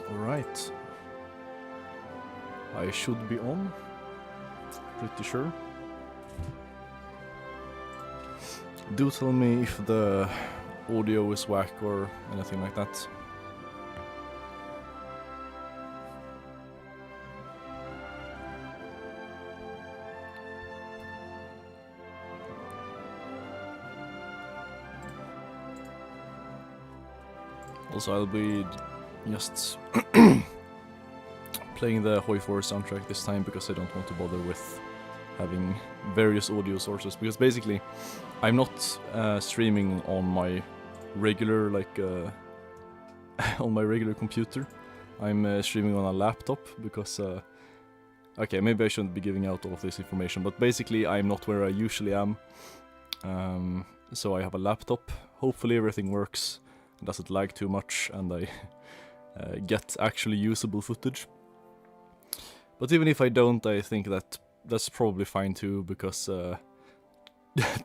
Alright. I should be on. Pretty sure. Do tell me if the audio is whack or anything like that. Also, I'll be just playing the HOI4 soundtrack this time because I don't want to bother with having various audio sources, because basically I'm not streaming on my regular on my regular computer. I'm streaming on a laptop because okay, maybe I shouldn't be giving out all of this information, but basically I'm not where I usually am. So I have a laptop. Hopefully everything works, doesn't lag too much, and I get actually usable footage. But even if I don't, I think that's probably fine too, because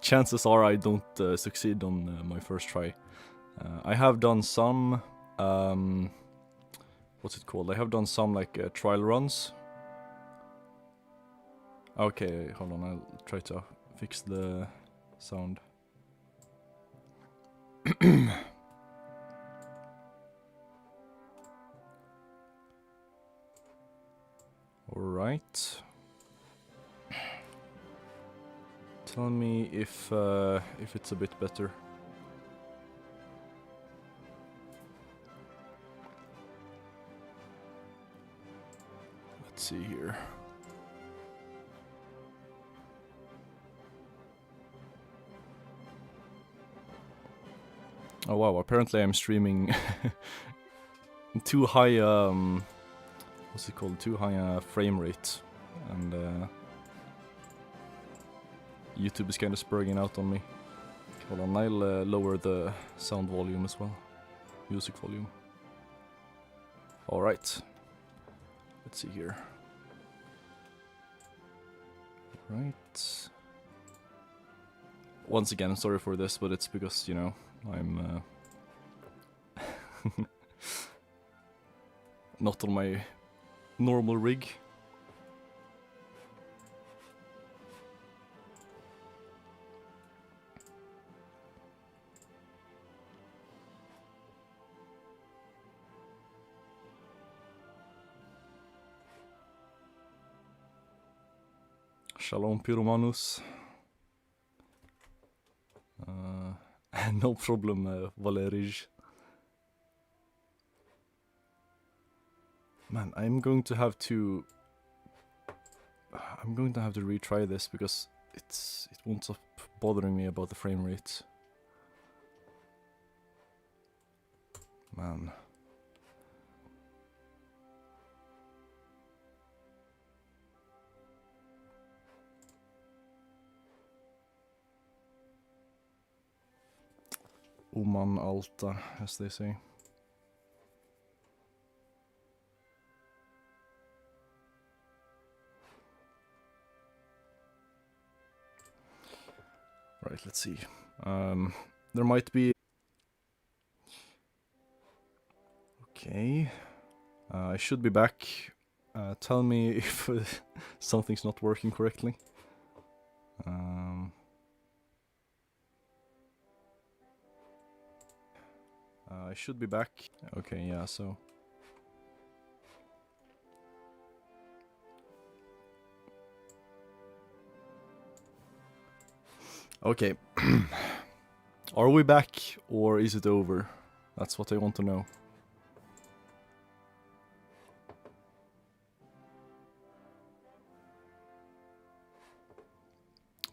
chances are I don't succeed on my first try. I have done some, what's it called? I have done some like trial runs. Okay, hold on, I'll try to fix the sound. Alright. Tell me if it's a bit better. Let's see here. Oh wow, apparently I'm streaming too high, what's it called? Too high frame rate, and YouTube is kind of spurring out on me. Hold on, I'll lower the sound volume as well. Music volume. Alright. Let's see here. Right. Once again, sorry for this, but it's because, you know, I'm not on my normal rig. Shalom Pyromanus. No problem, Valerij. Man, I'm going to have to retry this because it won't stop bothering me about the frame rate. Man. Oman Alta, as they say. Right, let's see. There might be... Okay. I should be back. Tell me if something's not working correctly. I should be back. Okay, yeah, so... Okay. Are we back, or is it over? That's what I want to know.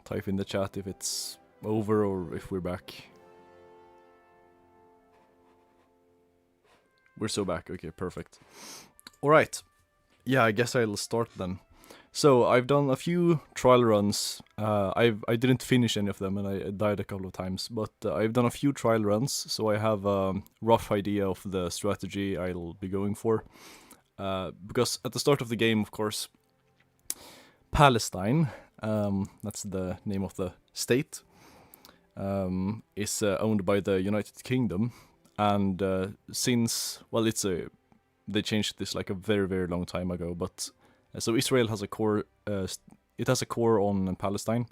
Type in the chat if it's over or if we're back. We're so back, okay, perfect. Alright, yeah, I guess I'll start then. So, I've done a few trial runs. I didn't finish any of them and I died a couple of times, but I've done a few trial runs, so I have a rough idea of the strategy I'll be going for. Because at the start of the game, of course, Palestine, that's the name of the state, is owned by the United Kingdom, and since, well, it's a they changed this like a very, very long time ago. But so Israel has a core, it has a core on Palestine,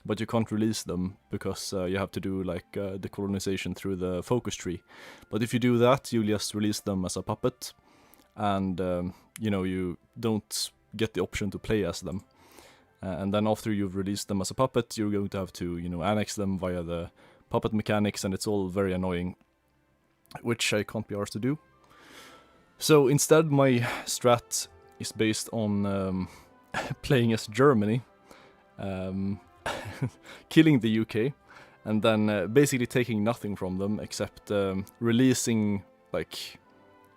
but you can't release them because you have to do like decolonization through the focus tree. But if you do that, you just release them as a puppet, and you know, you don't get the option to play as them. And then after you've released them as a puppet, you're going to have to, you know, annex them via the puppet mechanics, and it's all very annoying, which I can't be arsed to do. So instead, my strat is based on playing as Germany, killing the UK, and then basically taking nothing from them except releasing like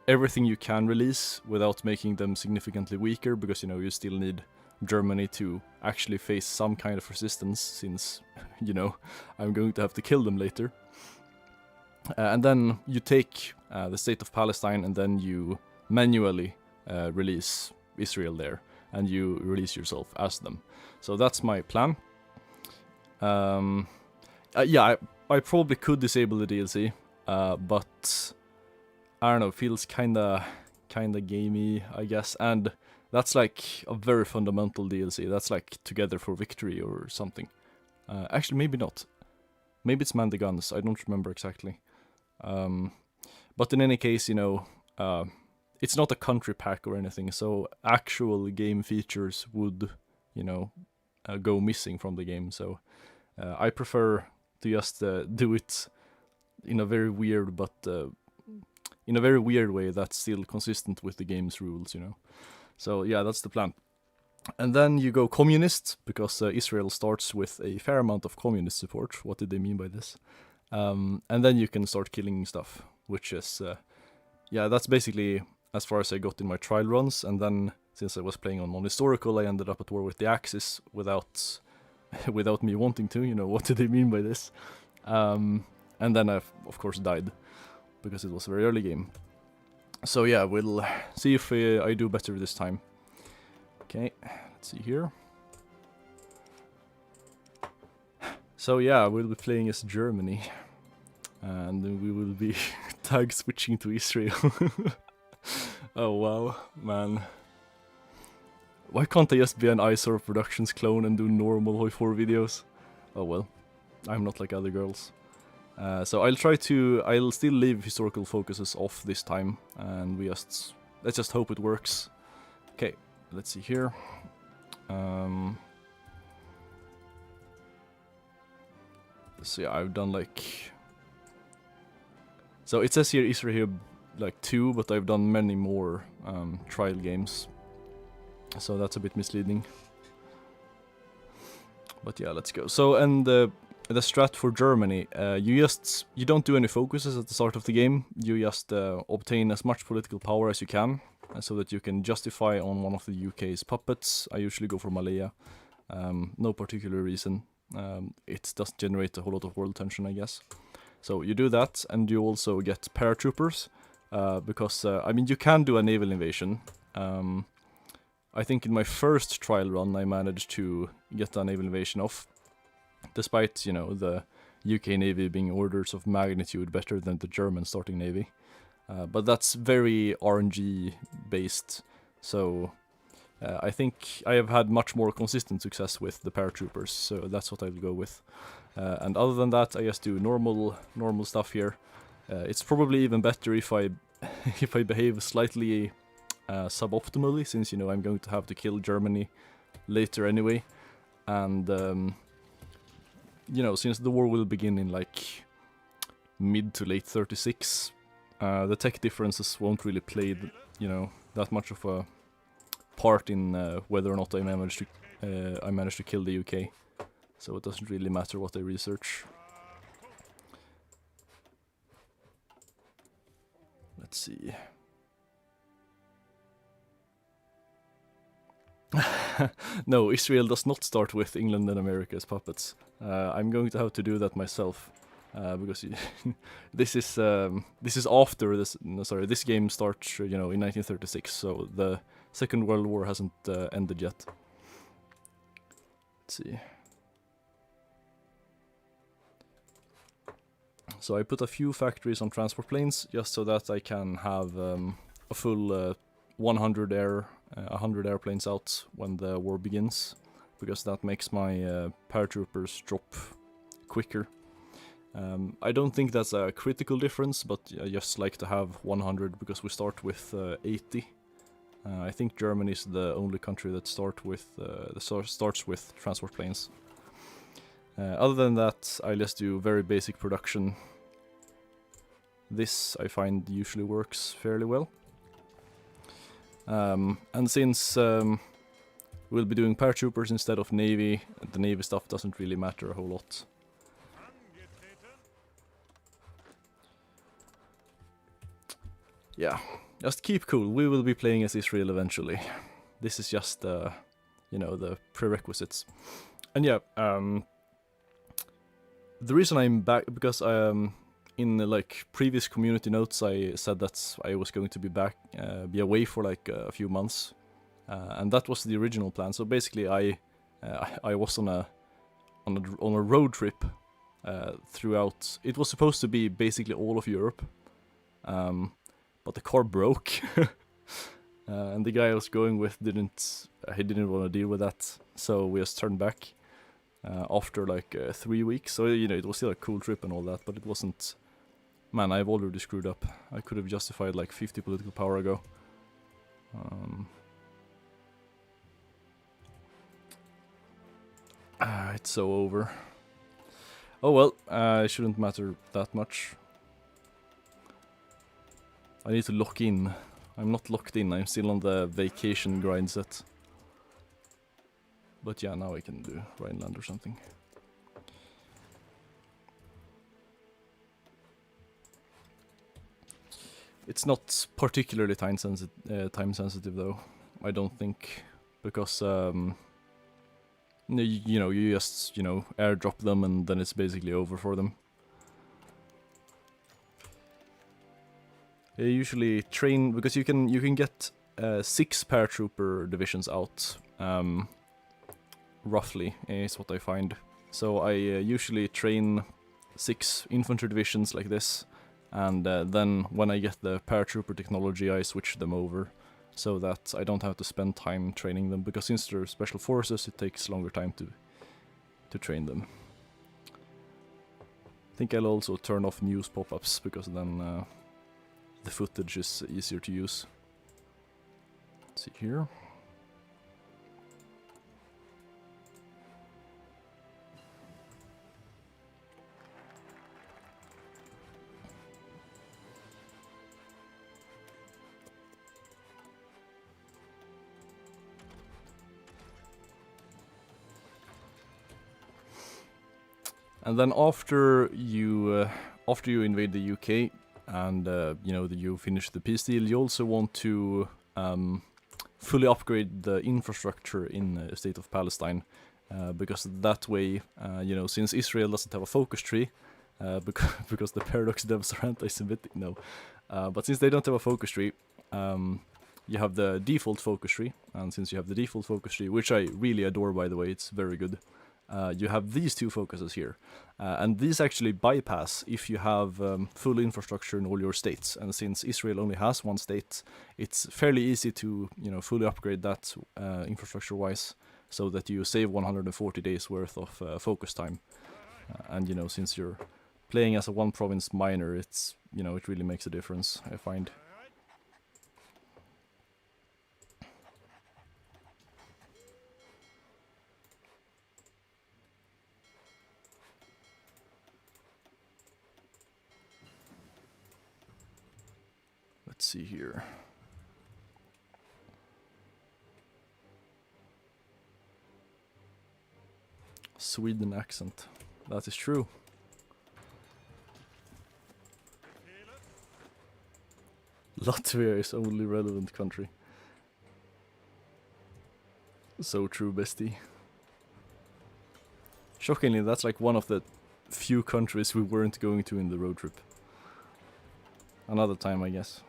everything you can release without making them significantly weaker, because, you know, you still need Germany to actually face some kind of resistance, since, you know, I'm going to have to kill them later. And then you take the state of Palestine, and then you manually release Israel there, and you release yourself as them. So that's my plan. Yeah, I probably could disable the DLC, but I don't know, feels kinda gamey, I guess, and that's like a very fundamental DLC. That's like Together for Victory or something. Actually, maybe not. Maybe it's Man the Guns, I don't remember exactly. But in any case, you know, it's not a country pack or anything, so actual game features would, you know, go missing from the game. So I prefer to just do it in a very weird, but in a very weird way that's still consistent with the game's rules, you know. So yeah, that's the plan. And then you go communist, because Israel starts with a fair amount of communist support. What did they mean by this? And then you can start killing stuff, which is, yeah, that's basically as far as I got in my trial runs. And then, since I was playing on non-historical, I ended up at war with the Axis without me wanting to, you know, what did they mean by this? And then I, of course, died, because it was a very early game. So yeah, we'll see if I do better this time. Okay, let's see here. So yeah, we'll be playing as Germany, and then we will be tag switching to Israel. Oh wow, man. Why can't I just be an ISOR Productions clone and do normal HOI4 videos? Oh well, I'm not like other girls. So I'll still leave historical focuses off this time, and let's just hope it works. Okay, let's see here. So yeah, I've done like... So it says here Israel like 2, but I've done many more trial games. So that's a bit misleading. But yeah, let's go. So, and the strat for Germany, you don't do any focuses at the start of the game. You just obtain as much political power as you can, so that you can justify on one of the UK's puppets. I usually go for Malaya. No particular reason. It doesn't generate a whole lot of world tension, I guess. So you do that, and you also get paratroopers, because, I mean, you can do a naval invasion. I think in my first trial run I managed to get a naval invasion off, despite, you know, the UK Navy being orders of magnitude better than the German starting Navy. But that's very RNG based, so I think I have had much more consistent success with the paratroopers, so that's what I'll go with. And other than that, I just do normal stuff here. It's probably even better if I if I behave slightly suboptimally, since, you know, I'm going to have to kill Germany later anyway, and you know, since the war will begin in like mid to late 36, the tech differences won't really play, you know, that much of a part in whether or not I manage to kill the UK. So it doesn't really matter what I research. Let's see. No, Israel does not start with England and America as puppets. I'm going to have to do that myself, because this is after this. No, sorry, this game starts, you know, in 1936, so the Second World War hasn't ended yet. Let's see. So I put a few factories on transport planes just so that I can have a full 100 airplanes out when the war begins, because that makes my paratroopers drop quicker. I don't think that's a critical difference, but I just like to have 100 because we start with 80. I think Germany is the only country that starts with transport planes. Other than that, I just do very basic production. This I find usually works fairly well. And since we'll be doing paratroopers instead of Navy, the Navy stuff doesn't really matter a whole lot. Yeah, just keep cool. We will be playing as Israel eventually. This is just, you know, the prerequisites. And yeah, the reason I'm back, because in like previous community notes I said that I was going to be back, be away for like a few months, and that was the original plan. So basically, I was on a road trip throughout. It was supposed to be basically all of Europe, but the car broke, and the guy I was going with didn't want to deal with that. So we just turned back after like 3 weeks. So you know, it was still a cool trip and all that, but it wasn't. Man, I've already screwed up. I could have justified like 50 political power ago. It's so over. Oh well, it shouldn't matter that much. I need to lock in. I'm not locked in, I'm still on the vacation grind set. But yeah, now I can do Rhineland or something. It's not particularly time sensitive though, I don't think, because you know, you just, you know, airdrop them and then it's basically over for them. I usually train, because you can get 6 paratrooper divisions out, roughly, is what I find. So I usually train 6 infantry divisions like this, and then when I get the paratrooper technology I switch them over, so that I don't have to spend time training them, because since they're special forces it takes longer time to train them. I think I'll also turn off news pop-ups, because then the footage is easier to use. Let's see here. And then after you invade the UK and you know, you finish the peace deal, you also want to fully upgrade the infrastructure in the state of Palestine, because that way, you know, since Israel doesn't have a focus tree, because the paradox devs are anti-Semitic, no, but since they don't have a focus tree, you have the default focus tree, and since you have the default focus tree, which I really adore, by the way, it's very good. You have these 2 focuses here, and these actually bypass if you have full infrastructure in all your states. And since Israel only has 1 state, it's fairly easy to, you know, fully upgrade that infrastructure-wise, so that you save 140 days worth of focus time. And you know, since you're playing as a 1 province minor, it's, you know, it really makes a difference, I find. Let's see here. Sweden accent. That is true. Latvia is only relevant country. So true, bestie. Shockingly, that's like one of the few countries we weren't going to in the road trip. Another time, I guess.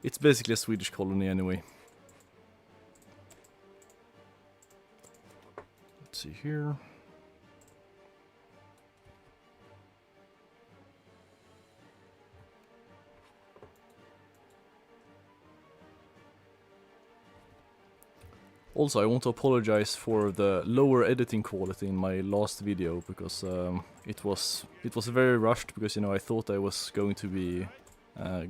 It's basically a Swedish colony anyway. Let's see here. Also, I want to apologize for the lower editing quality in my last video, because it was very rushed, because, you know, I thought I was going to be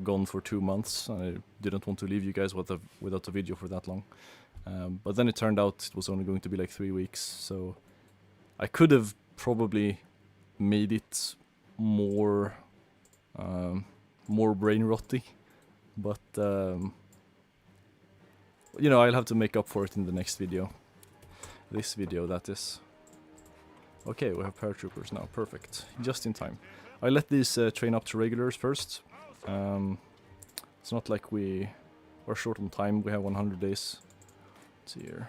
gone for 2 months. I didn't want to leave you guys without a video for that long. But then it turned out it was only going to be like 3 weeks, so I could have probably made it more brain rotty, but you know, I'll have to make up for it in the next video. This video, that is. Okay, we have paratroopers now, perfect. Just in time. I let these train up to regulars first. It's not like we are short on time, we have 100 days. Let's see here.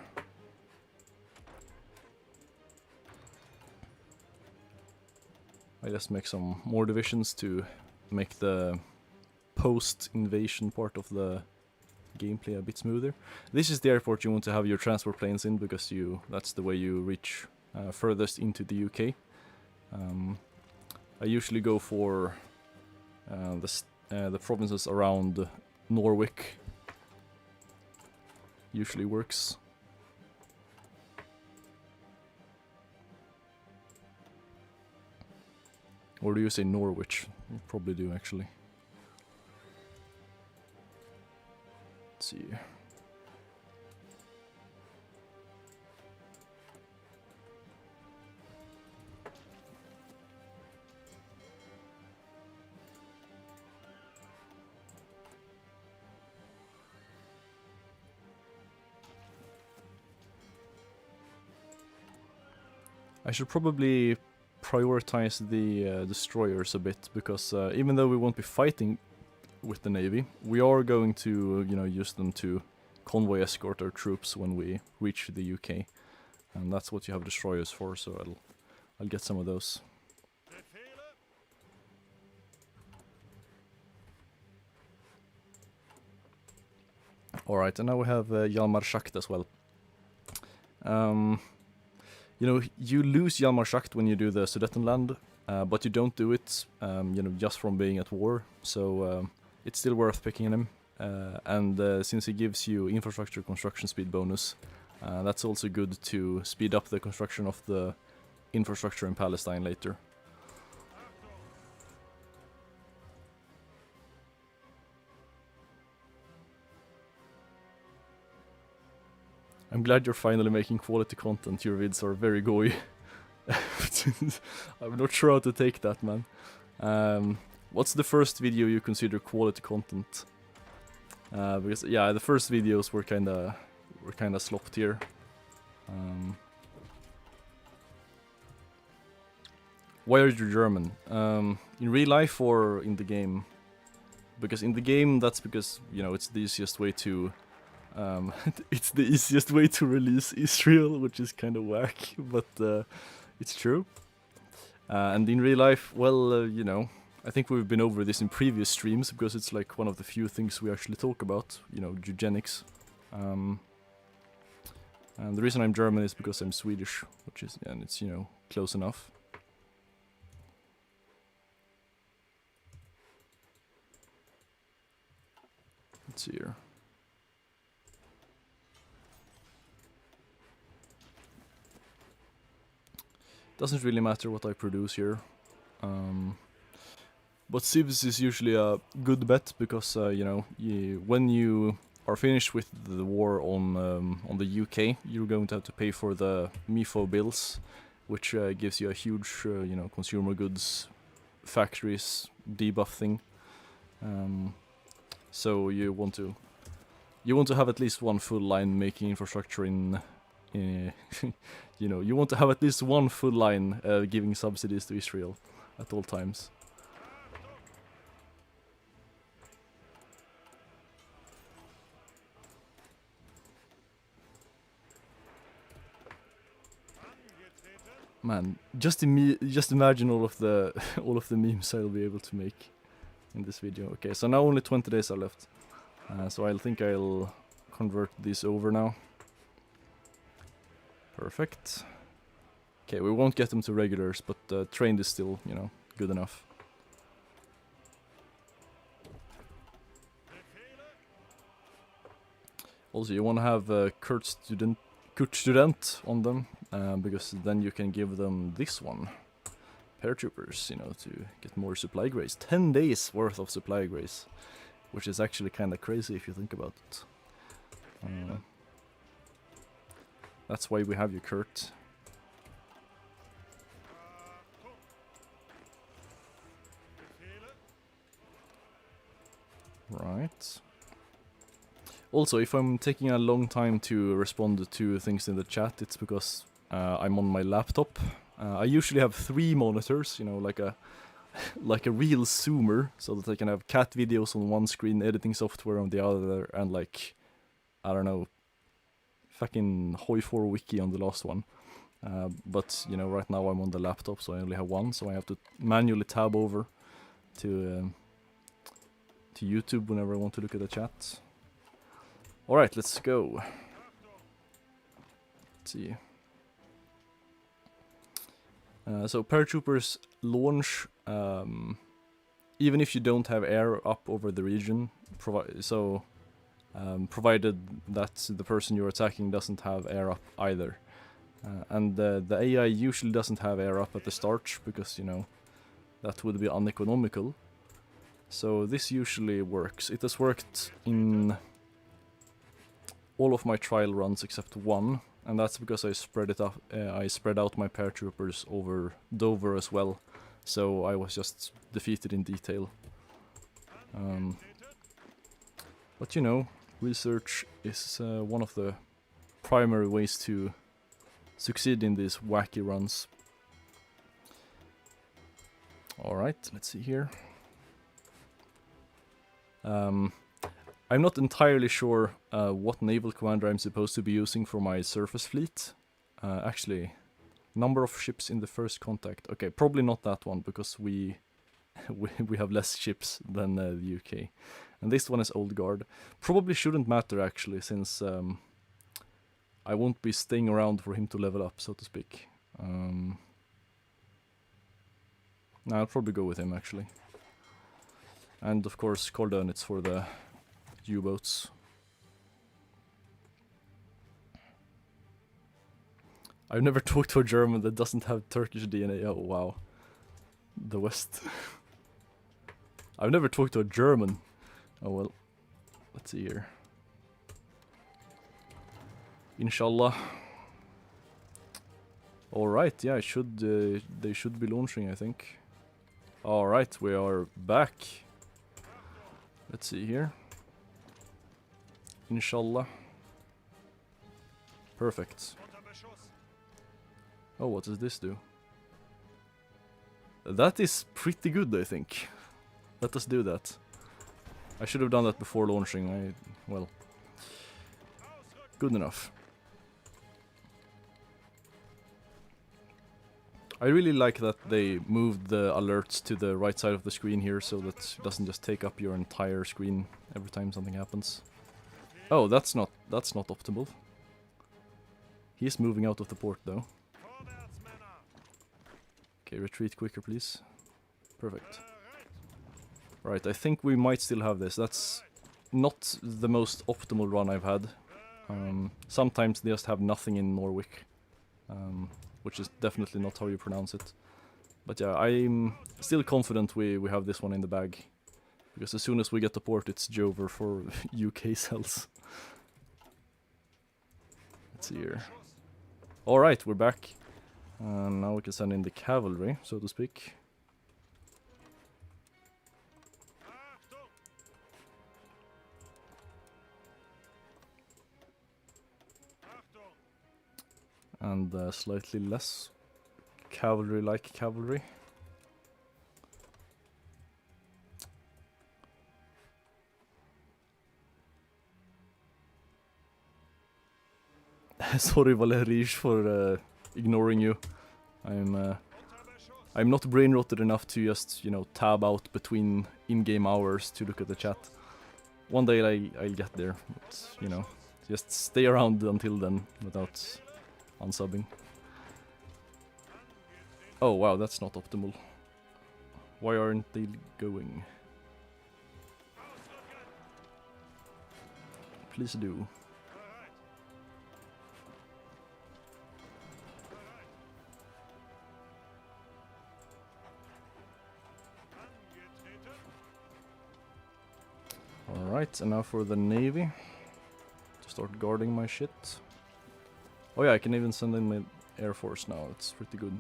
I just make some more divisions to make the post-invasion part of the gameplay a bit smoother. This is the airport you want to have your transport planes in, because that's the way you reach furthest into the UK. I usually go for the provinces around Norwich. Usually works. Or do you say Norwich? You probably do, actually. Let's see. I should probably prioritize the destroyers a bit, because even though we won't be fighting with the Navy, we are going to, you know, use them to convoy escort our troops when we reach the UK, and that's what you have destroyers for. So I'll get some of those. Alright, and now we have Hjalmar Schacht as well. You know, you lose Hjalmar Schacht when you do the Sudetenland, but you don't do it, you know, just from being at war. So it's still worth picking him. And since he gives you infrastructure construction speed bonus, that's also good to speed up the construction of the infrastructure in Palestine later. I'm glad you're finally making quality content. Your vids are very gooey. I'm not sure how to take that, man. What's the first video you consider quality content? Because yeah, the first videos were kinda slopped here. Why are you German? In real life or in the game? Because in the game, that's because, you know, it's the easiest way to it's the easiest way to release Israel, which is kind of whack, but it's true. And in real life, well, you know, I think we've been over this in previous streams, because it's like one of the few things we actually talk about, you know, eugenics. And the reason I'm German is because I'm Swedish, which is, and it's, you know, close enough. Let's see here. Doesn't really matter what I produce here. But Civs is usually a good bet, because you know, when you are finished with the war on the UK, you're going to have to pay for the MIFO bills, which gives you a huge, you know, consumer goods factories debuff thing. So you want to have at least one full line making infrastructure in you know, you want to have at least one full line giving subsidies to Israel at all times. Man, just imagine all of the memes I'll be able to make in this video. Okay, so now only 20 days are left. So I think I'll convert this over now. Perfect. Okay, we won't get them to regulars, but trained is still, you know, good enough. Also, you want to have Kurt Student on them, because then you can give them this one. Paratroopers, you know, to get more supply grace. 10 days worth of supply grace, which is actually kind of crazy if you think about it. That's why we have you, Kurt. Right. Also, if I'm taking a long time to respond to things in the chat, it's because I'm on my laptop. I usually have 3 monitors, you know, like a like a real zoomer, so that I can have cat videos on one screen, editing software on the other, and like, I don't know, fucking HOI4 wiki on the last one. But, you know, right now I'm on the laptop, so I only have one, so I have to manually tab over to YouTube whenever I want to look at the chat. Alright, let's go. Let's see. So paratroopers launch even if you don't have air up over the region, provided that the person you're attacking doesn't have air up either. And the AI usually doesn't have air up at the start, because, you know, that would be uneconomical. So this usually works. It has worked in all of my trial runs except one, and that's because I spread it up. I spread out my paratroopers over Dover as well, so I was just defeated in detail. But you know, research is one of the primary ways to succeed in these wacky runs. Alright, let's see here. I'm not entirely sure what naval commander I'm supposed to be using for my surface fleet. Actually, number of ships in the first contact. Okay, probably not that one, because we have less ships than the UK. And this one is Old Guard. Probably shouldn't matter actually, since I won't be staying around for him to level up, so to speak. No, I'll probably go with him actually. And of course, Cordonitz for the U-boats. I've never talked to a German that doesn't have Turkish DNA. Oh wow. The West. I've never talked to a German. Oh well. Let's see here. Inshallah. Alright, yeah, they should be launching, I think. Alright, we are back. Let's see here. Inshallah. Perfect. Oh, what does this do? That is pretty good, I think. Let us do that. I should have done that before launching. Well, good enough. I really like that they moved the alerts to the right side of the screen here, so that it doesn't just take up your entire screen every time something happens. Oh, that's not optimal. He's moving out of the port though. Okay, retreat quicker please. Perfect. Right, I think we might still have this. That's not the most optimal run I've had. Sometimes they just have nothing in Norwich. Which is definitely not how you pronounce it. But yeah, I'm still confident we have this one in the bag. Because as soon as we get the port, it's Jover for UK cells. Let's see here. Alright, we're back. Now we can send in the cavalry, so to speak. And slightly less cavalry-like cavalry. Sorry, Valerij, for ignoring you. I'm not brain-rotted enough to just, you know, tab out between in-game hours to look at the chat. One day I'll get there, but, you know, just stay around until then without unsubbing. Oh wow, that's not optimal. Why aren't they going? Please do. Alright, and now for the Navy. To start guarding my shit. Oh yeah, I can even send in my Air Force now, it's pretty good.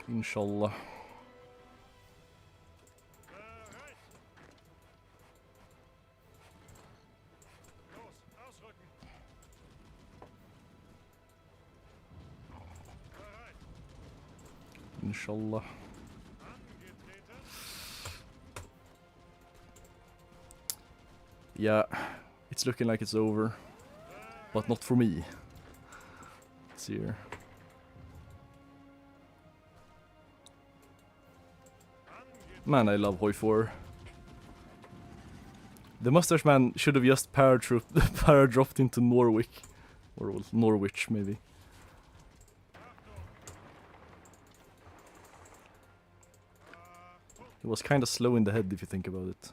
Inshallah. Inshallah. Yeah, it's looking like it's over. But not for me. Let's see here. Man, I love HOI4. The Mustache Man should have just paradropped into Norwich. Or well, Norwich, maybe. He was kinda slow in the head if you think about it.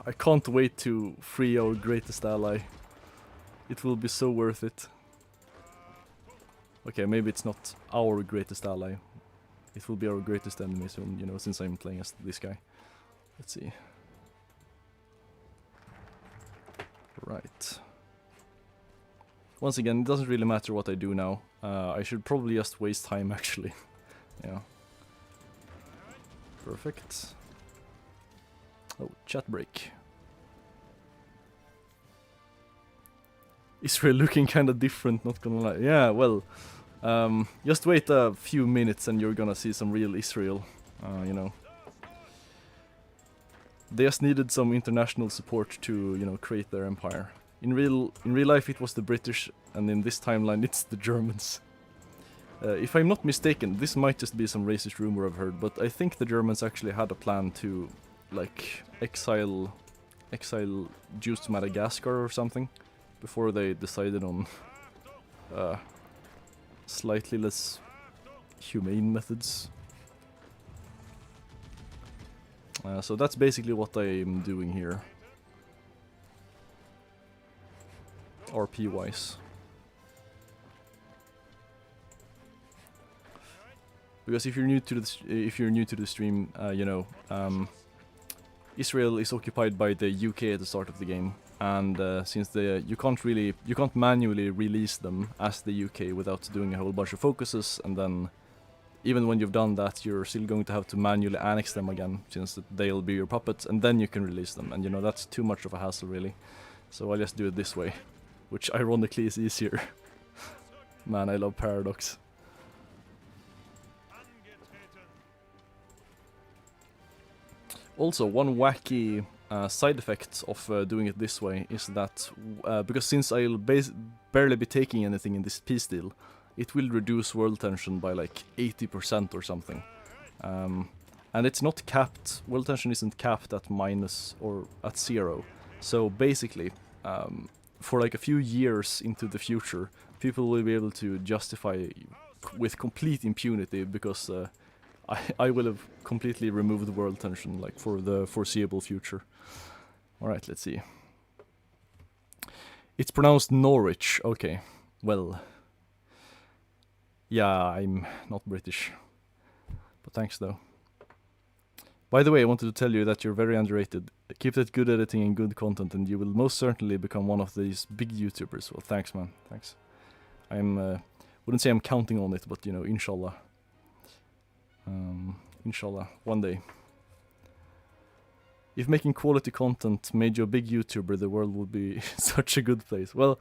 I can't wait to free our greatest ally. It will be so worth it. Okay, maybe it's not our greatest ally. It will be our greatest enemy soon, you know, since I'm playing as this guy. Let's see. Right. Once again, it doesn't really matter what I do now. I should probably just waste time, actually. Yeah. Perfect. Oh, chat break. Israel looking kinda different, not gonna lie. Yeah, well, just wait a few minutes and you're gonna see some real Israel, you know. They just needed some international support to, you know, create their empire. In real life it was the British, and in this timeline it's the Germans. If I'm not mistaken, this might just be some racist rumor I've heard, but I think the Germans actually had a plan to, like, exile Jews to Madagascar or something, before they decided on slightly less humane methods. So that's basically what I'm doing here. RP wise. Because if you're new to the stream, you know, Israel is occupied by the UK at the start of the game, and since you can't manually release them as the UK without doing a whole bunch of focuses, and then even when you've done that, you're still going to have to manually annex them again, since they'll be your puppets, and then you can release them, and you know, that's too much of a hassle really. So I'll just do it this way, which ironically is easier. Man, I love Paradox. Also, one wacky side effect of doing it this way is that, because since I'll barely be taking anything in this peace deal, it will reduce world tension by like 80% or something. And it's not capped, world tension isn't capped at minus or at 0. So basically, for like a few years into the future, people will be able to justify with complete impunity, because I will have completely removed the world tension, like, for the foreseeable future. Alright, let's see. It's pronounced Norwich, okay. Well. Yeah, I'm not British. But thanks though. By the way, I wanted to tell you that you're very underrated. Keep that good editing and good content, and you will most certainly become one of these big YouTubers. Well, thanks man, thanks. Wouldn't say I'm counting on it, but you know, inshallah. Inshallah, one day. If making quality content made you a big YouTuber, the world would be such a good place. Well,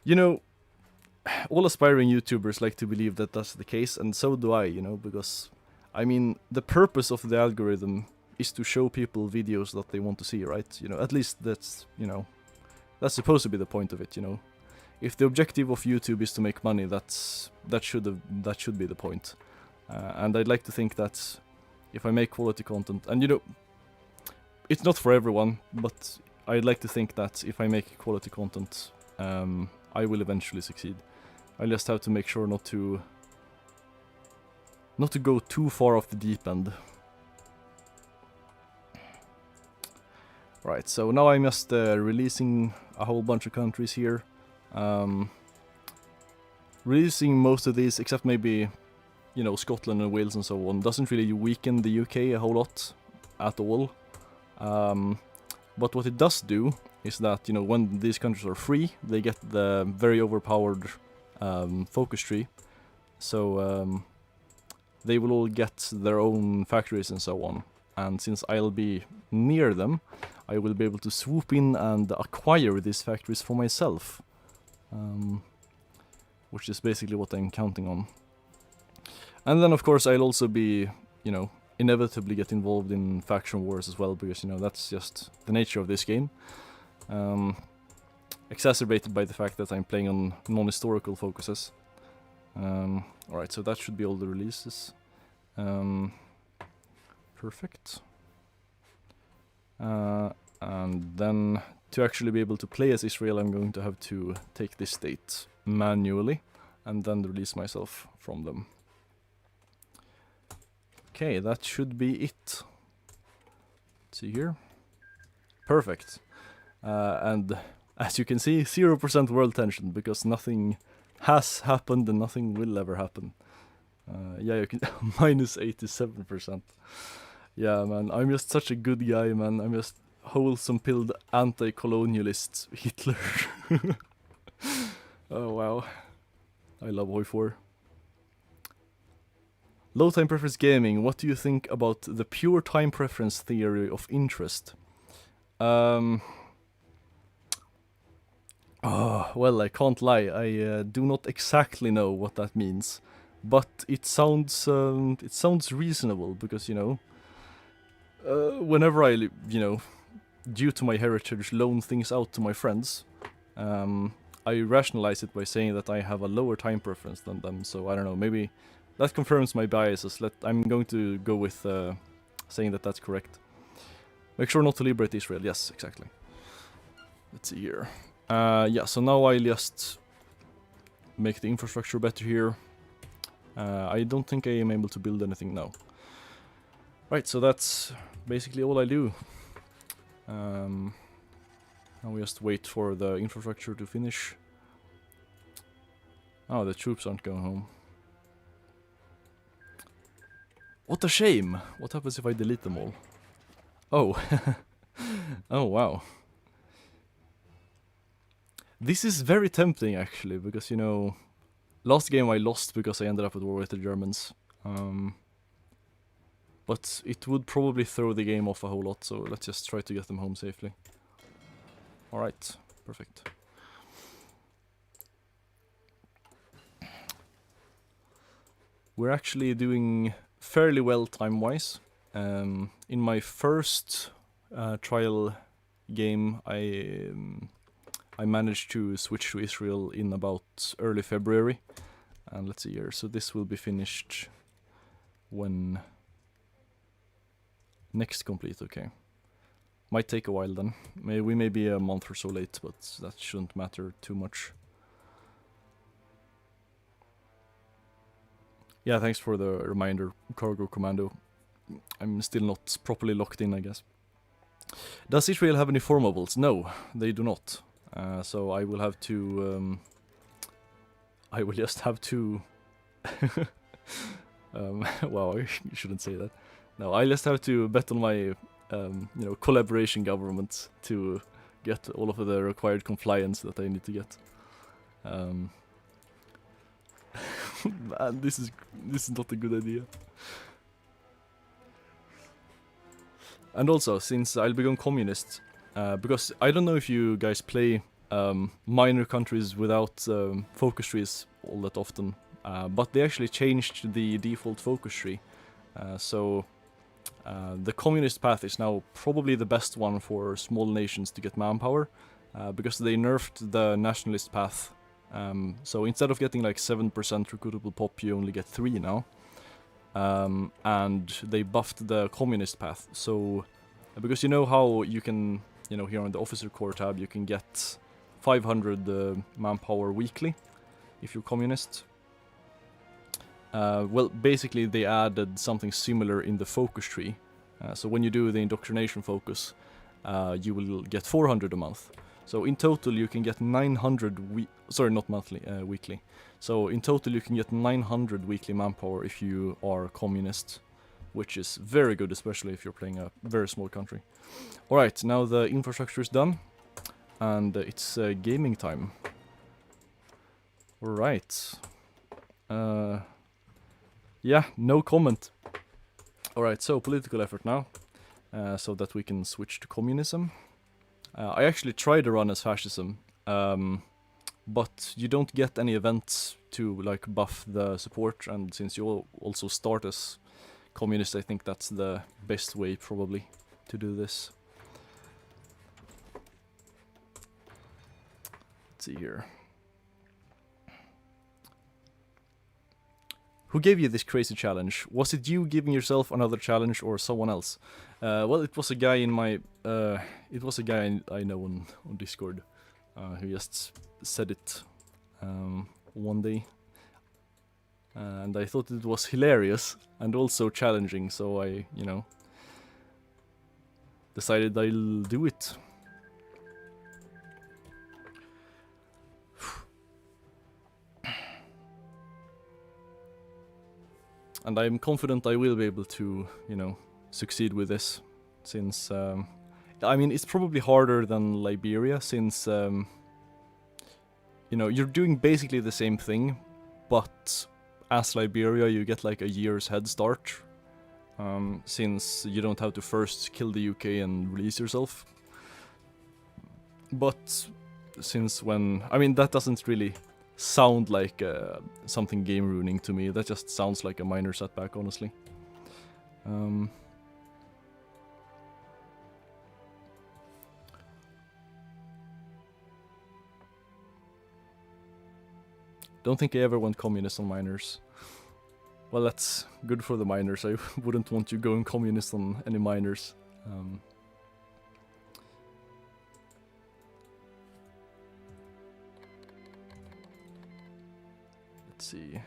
you know, all aspiring YouTubers like to believe that that's the case, and so do I, you know, because, I mean, the purpose of the algorithm is to show people videos that they want to see, right? You know, at least that's, you know, that's supposed to be the point of it, you know. If the objective of YouTube is to make money, that should be the point. And I'd like to think that if I make quality content, and you know, it's not for everyone, but I'd like to think that if I make quality content, I will eventually succeed. I just have to make sure not to go too far off the deep end. Right, so now I'm just releasing a whole bunch of countries here. Releasing most of these, except maybe, you know, Scotland and Wales and so on, doesn't really weaken the UK a whole lot at all. But what it does do is that, you know, when these countries are free, they get the very overpowered focus tree. So they will all get their own factories and so on. And since I'll be near them, I will be able to swoop in and acquire these factories for myself. Which is basically what I'm counting on. And then of course I'll also be, you know, inevitably get involved in faction wars as well, because, you know, that's just the nature of this game. Exacerbated by the fact that I'm playing on non-historical focuses. Alright, so that should be all the releases. Perfect. And then to actually be able to play as Israel, I'm going to have to take this state manually and then release myself from them. Okay, that should be it. Let's see here. Perfect. And as you can see, 0% world tension, because nothing has happened and nothing will ever happen. Yeah, you can minus 87%. Yeah, man, I'm just such a good guy, man. I'm just wholesome-pilled anti-colonialist Hitler. Oh, wow. I love HOI4. Low time preference gaming, what do you think about the pure time preference theory of interest? Oh, well, I can't lie, I do not exactly know what that means. But it sounds reasonable, because, you know, whenever I, you know, due to my heritage, loan things out to my friends, I rationalize it by saying that I have a lower time preference than them, so I don't know, maybe that confirms my biases. I'm going to go with saying that that's correct. Make sure not to liberate Israel, yes, exactly. Let's see here. Yeah, so now I'll just make the infrastructure better here. I don't think I am able to build anything now. Right, so that's basically all I do. Now we just wait for the infrastructure to finish. Oh, the troops aren't going home. What a shame! What happens if I delete them all? Oh. Oh, wow. This is very tempting, actually, because, you know, last game I lost because I ended up at war with the Germans. But it would probably throw the game off a whole lot, so let's just try to get them home safely. Alright, perfect. We're actually doing fairly well time-wise. In my first trial game, I managed to switch to Israel in about early February. And let's see here, so this will be finished when next complete, okay. Might take a while then. We may be a month or so late, but that shouldn't matter too much. Yeah, thanks for the reminder, Cargo Commando. I'm still not properly locked in, I guess. Does Israel have any formables? No, they do not. So I will have to... I will just have to... wow, I shouldn't say that. No, I just have to bet on my, you know, collaboration government to get all of the required compliance that I need to get. Man, this is not a good idea. And also, since I'll become communist, because I don't know if you guys play minor countries without focus trees all that often, but they actually changed the default focus tree. So the communist path is now probably the best one for small nations to get manpower, because they nerfed the nationalist path. So instead of getting like 7% recruitable pop, you only get 3 now. And they buffed the communist path. So, because you know how you can, you know, here on the officer core tab, you can get 500 manpower weekly if you're communist. Well, basically they added something similar in the focus tree. So when you do the indoctrination focus, you will get 400 a month. So in total you can get 900 not monthly, weekly. So in total you can get 900 weekly manpower if you are communist, which is very good, especially if you're playing a very small country. Alright, now the infrastructure is done, and it's gaming time. Alright. Yeah, no comment. Alright, so political effort now, so that we can switch to communism. I actually tried to run as fascism, but you don't get any events to like buff the support, and since you also start as communist, I think that's the best way probably to do this. Let's see here. Who gave you this crazy challenge? Was it you giving yourself another challenge or someone else? Well, it was a guy in my I know on Discord who just said it one day, and I thought it was hilarious and also challenging, so I, you know, decided I'll do it. And I'm confident I will be able to, you know, succeed with this, since, I mean, it's probably harder than Liberia, since, you know, you're doing basically the same thing, but as Liberia you get like a year's head start, since you don't have to first kill the UK and release yourself. But since I mean, that doesn't really sound like something game ruining to me. That just sounds like a minor setback, honestly. Don't think I ever went communist on minors. Well, that's good for the minors. I wouldn't want you going communist on any minors. Let's see.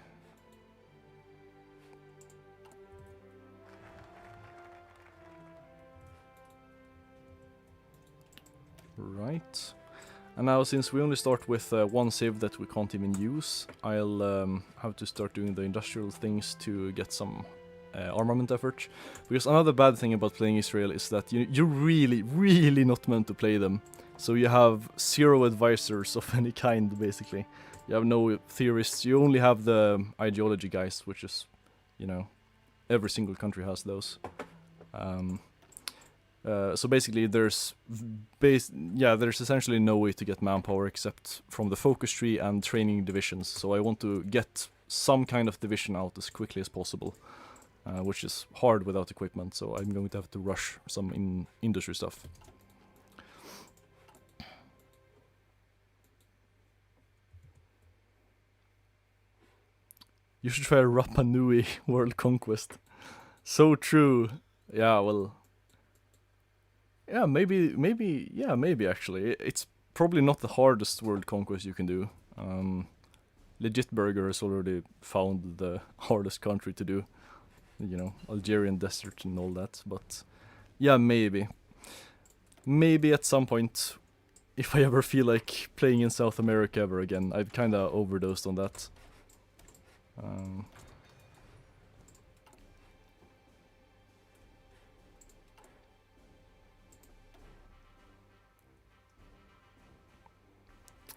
Right. And now, since we only start with one save that we can't even use, I'll have to start doing the industrial things to get some armament effort. Because another bad thing about playing Israel is that you're really, really not meant to play them. So you have 0 advisors of any kind, basically. You have no theorists, you only have the ideology guys, which is, you know, every single country has those. So basically there's essentially no way to get manpower except from the focus tree and training divisions. So I want to get some kind of division out as quickly as possible, which is hard without equipment, so I'm going to have to rush some industry stuff. You should try Rapa Nui World Conquest. So true. Yeah, well, yeah, maybe actually. It's probably not the hardest world conquest you can do. Legit Burger has already found the hardest country to do. You know, Algerian desert and all that. But yeah, maybe. Maybe at some point, if I ever feel like playing in South America ever again. I've kinda overdosed on that.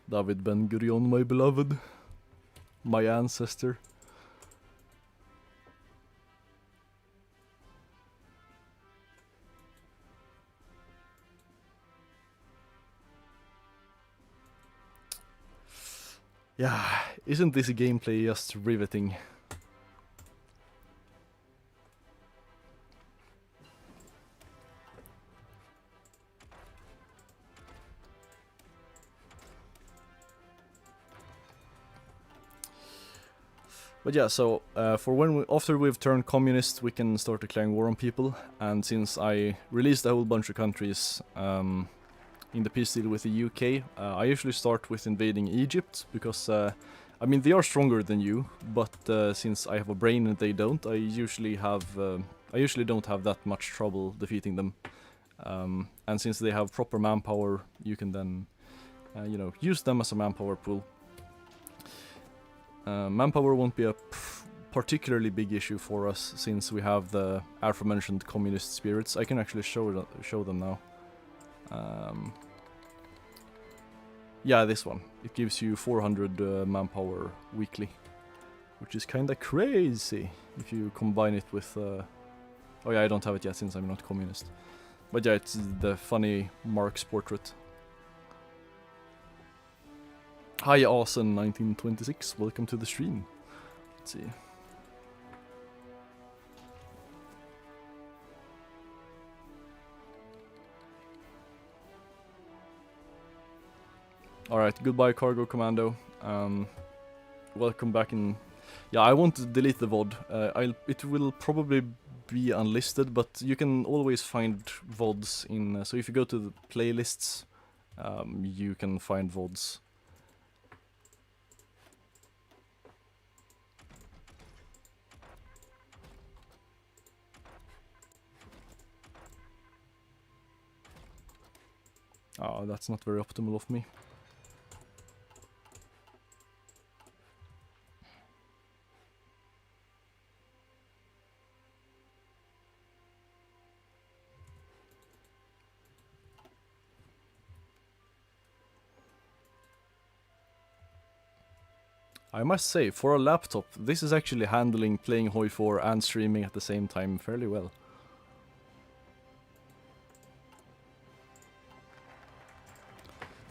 David Ben Gurion, my beloved, my ancestor. Yeah, isn't this gameplay just riveting? But yeah, so for after we've turned communist, we can start declaring war on people. And since I released a whole bunch of countries in the peace deal with the UK, I usually start with invading Egypt because I mean, they are stronger than you, but since I have a brain and they don't, I usually don't have that much trouble defeating them. And since they have proper manpower, you can then, you know, use them as a manpower pool. Manpower won't be a particularly big issue for us since we have the aforementioned communist spirits. I can actually show them now. Yeah, this one. It gives you 400 manpower weekly, which is kinda crazy if you combine it with... oh yeah, I don't have it yet since I'm not communist. But yeah, it's the funny Marx portrait. Hi Awesome1926, welcome to the stream. Let's see. Alright, goodbye Cargo Commando. Welcome back in... Yeah, I won't delete the VOD. It will probably be unlisted, but you can always find VODs in... so if you go to the playlists, you can find VODs. Oh, that's not very optimal of me. I must say, for a laptop, this is actually handling playing HOI4 and streaming at the same time fairly well.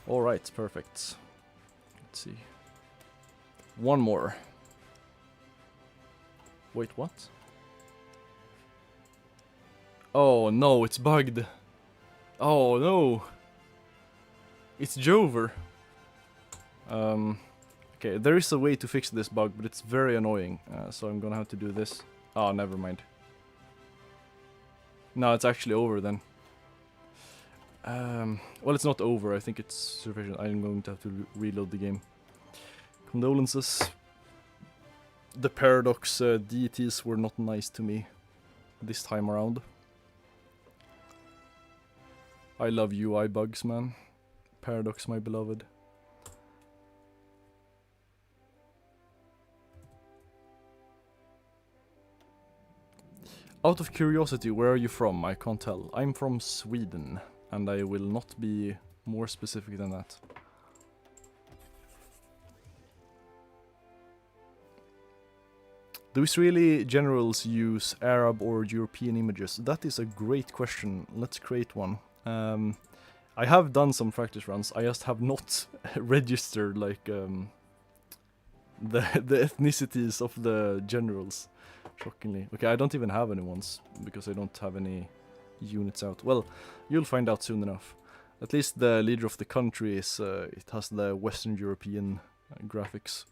Alright, perfect. Let's see. One more. Wait, what? Oh no, it's bugged. Oh no. It's Jover. Okay, there is a way to fix this bug, but it's very annoying. So I'm gonna have to do this. Oh, never mind. No, it's actually over then. Well, it's not over. I think it's sufficient. I'm going to have to reload the game. Condolences. The Paradox deities were not nice to me this time around. I love UI bugs, man. Paradox, my beloved. Out of curiosity, where are you from? I can't tell. I'm from Sweden, and I will not be more specific than that. Do Israeli generals use Arab or European images? That is a great question. Let's create one. I have done some practice runs. I just have not registered like the ethnicities of the generals. Shockingly. Okay, I don't even have any ones because I don't have any units out. Well, you'll find out soon enough. At least the leader of the country is it has the Western European graphics.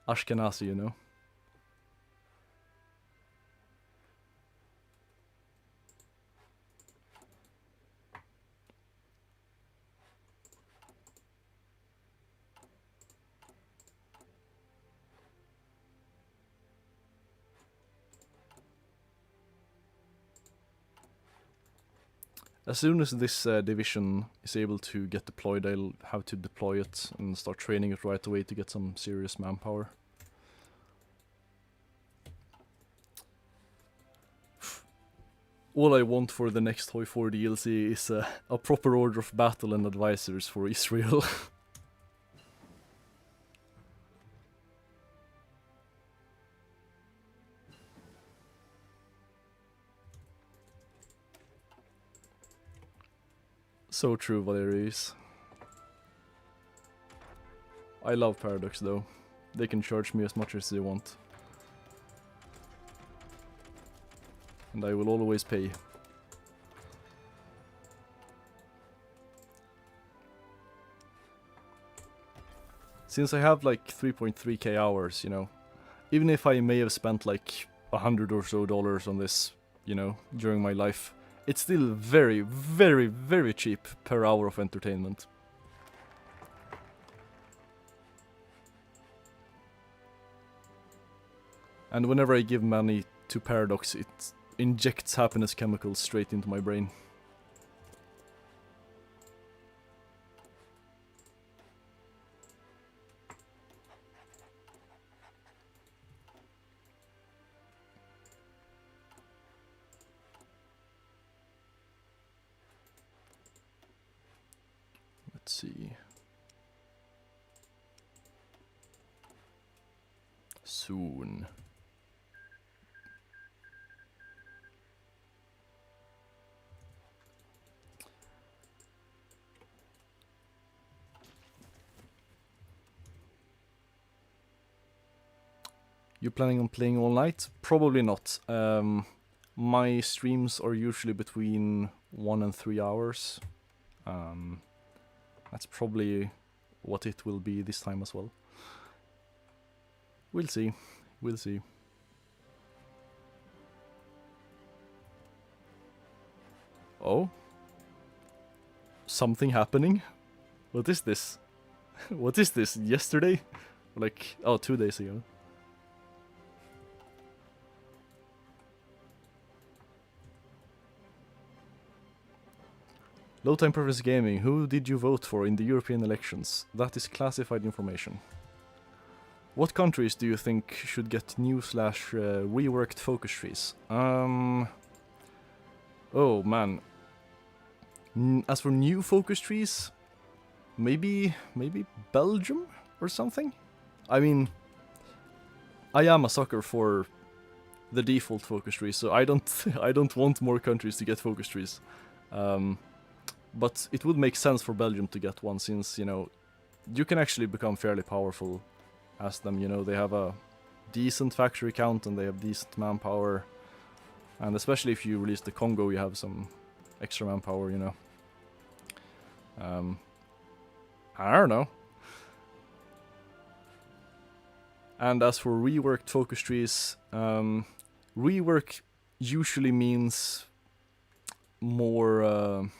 Ashkenazi, you know. As soon as this division is able to get deployed, I'll have to deploy it and start training it right away to get some serious manpower. All I want for the next HOI4 DLC is a proper order of battle and advisors for Israel. So true, Valerius. I love Paradox though. They can charge me as much as they want. And I will always pay. Since I have like 3.3k hours, you know, even if I may have spent like $100 or so on this, you know, during my life, it's still very, very, very cheap per hour of entertainment. And whenever I give money to Paradox, it injects happiness chemicals straight into my brain. Let's see. Soon. You planning on playing all night? Probably not. My streams are usually between 1 and 3 hours. That's probably what it will be this time as well. We'll see. We'll see. Oh? Something happening? What is this? What is this? Yesterday? Like, oh, 2 days ago. Low time preference gaming. Who did you vote for in the European elections? That is classified information. What countries do you think should get new / reworked focus trees? Oh man. As for new focus trees, maybe Belgium or something? I mean, I am a sucker for the default focus tree, so I don't want more countries to get focus trees. But it would make sense for Belgium to get one, since, you know, you can actually become fairly powerful as them. You know, they have a decent factory count and they have decent manpower. And especially if you release the Congo, you have some extra manpower, you know. I don't know. And as for reworked focus trees, rework usually means more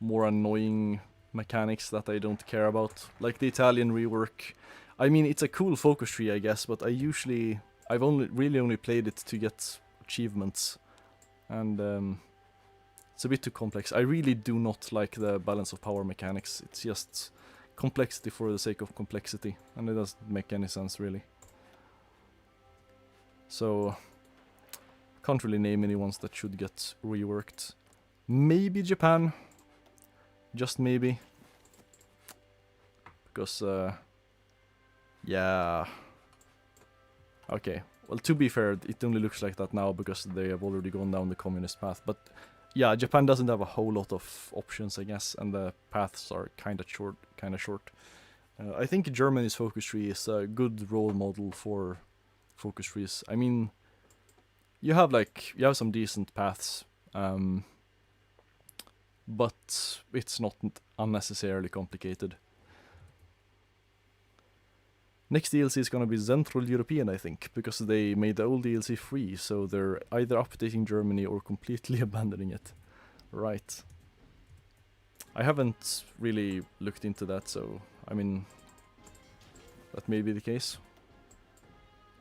annoying mechanics that I don't care about, like the Italian rework. I mean, it's a cool focus tree, I guess, but I've only played it to get achievements, and it's a bit too complex. I really do not like the balance of power mechanics. It's just complexity for the sake of complexity, and it doesn't make any sense really. So can't really name any ones that should get reworked. Maybe Japan. Just maybe. Because, yeah. Okay. Well, to be fair, it only looks like that now because they have already gone down the communist path. But, yeah, Japan doesn't have a whole lot of options, I guess, and the paths are kind of short. I think Germany's focus tree is a good role model for focus trees. I mean, you have some decent paths, but it's not unnecessarily complicated. Next DLC is gonna be Central European, I think, because they made the old DLC free, so they're either updating Germany or completely abandoning it. Right. I haven't really looked into that, so, I mean, that may be the case.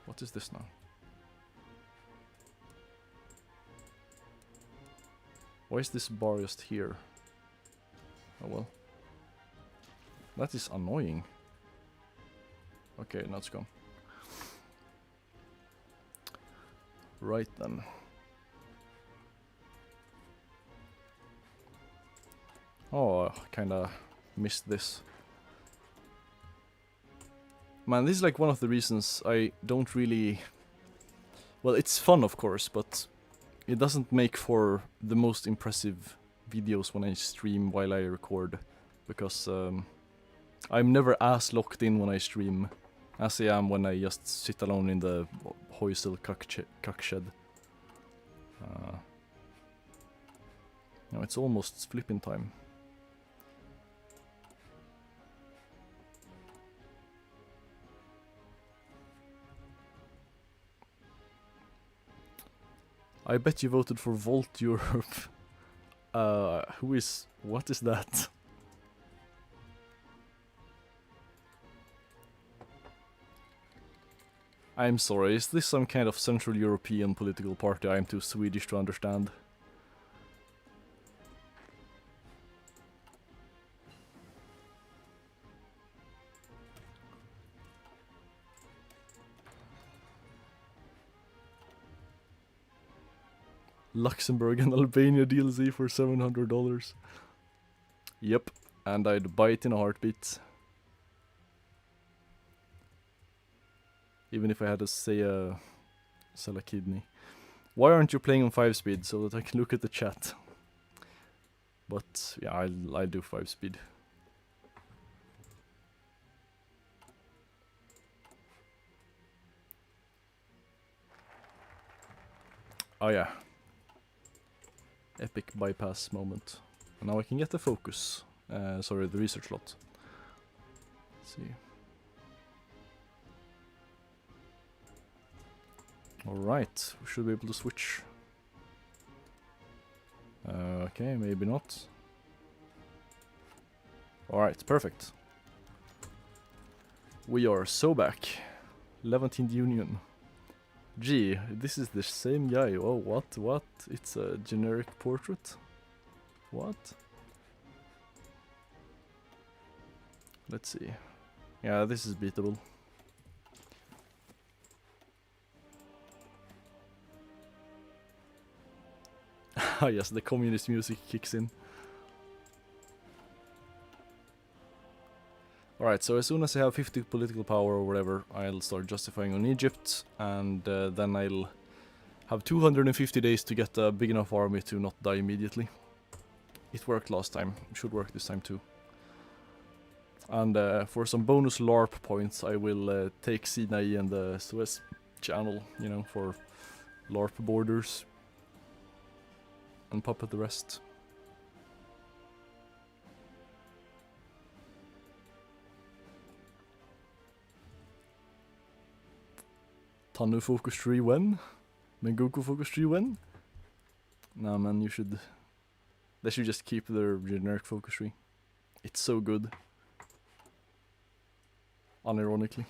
What is this now? Why is this bar just here? Oh well. That is annoying. Okay, now it's gone. Right then. Oh, I kinda missed this. Man, this is like one of the reasons I don't really... Well, it's fun of course, but it doesn't make for the most impressive videos when I stream while I record, because I'm never as locked in when I stream as I am when I just sit alone in the HOI4 cuck shed. No, it's almost flipping time. I bet you voted for Volt Europe. What is that? I'm sorry, is this some kind of Central European political party I'm too Swedish to understand? Luxembourg and Albania DLC for $700. Yep, and I'd buy it in a heartbeat. Even if I had to say sell a kidney. Why aren't you playing on 5-speed so that I can look at the chat? But yeah, I'll do 5-speed. Oh yeah. Epic bypass moment. And now I can get the focus. Sorry, the research lot. Let's see. Alright, we should be able to switch. Okay, maybe not. Alright, perfect. We are so back. 17th Union. Gee, this is the same guy. Oh, what? It's a generic portrait? What? Let's see. Yeah, this is beatable. Ah yes, the communist music kicks in. Alright, so as soon as I have 50 political power or whatever, I'll start justifying on Egypt, and then I'll have 250 days to get a big enough army to not die immediately. It worked last time, it should work this time too. And for some bonus LARP points, I will take Sinai and the Suez Channel, you know, for LARP borders. And puppet the rest. Tanu focus tree when? Mengoku focus tree when? Nah man, you should... They should just keep their generic focus tree. It's so good. Unironically.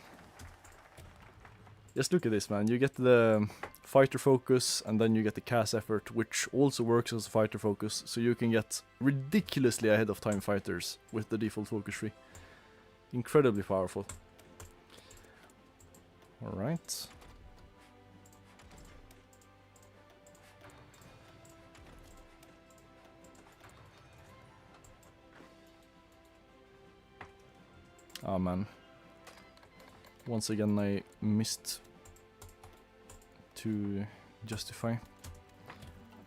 Just look at this man, you get the fighter focus and then you get the CAS effort, which also works as a fighter focus, so you can get ridiculously ahead of time fighters with the default focus tree. Incredibly powerful. Alright. Ah man. Once again I missed to justify.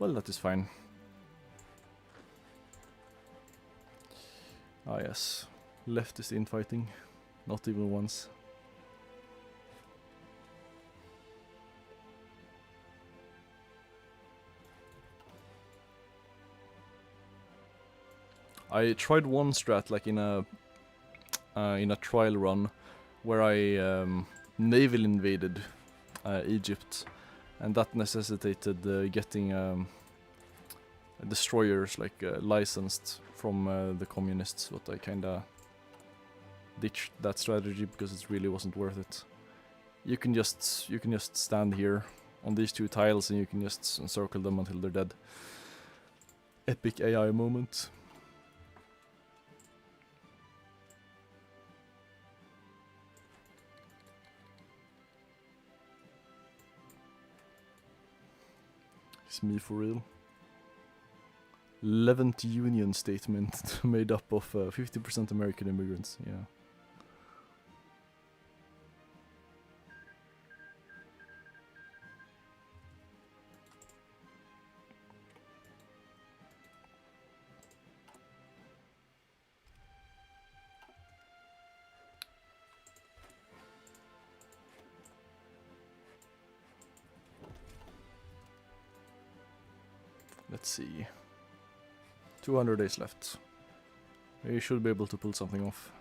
Well, that is fine. Ah yes, leftist infighting, not even once. I tried one strat like in a trial run where I naval invaded Egypt, and that necessitated getting destroyers like licensed from the communists, but I kinda ditched that strategy because it really wasn't worth it. You can just stand here on these two tiles and you can just encircle them until they're dead. Epic AI moment. It's me for real. 11th Union statement made up of 50% American immigrants, yeah. Let's see. 200 days left. We should be able to pull something off.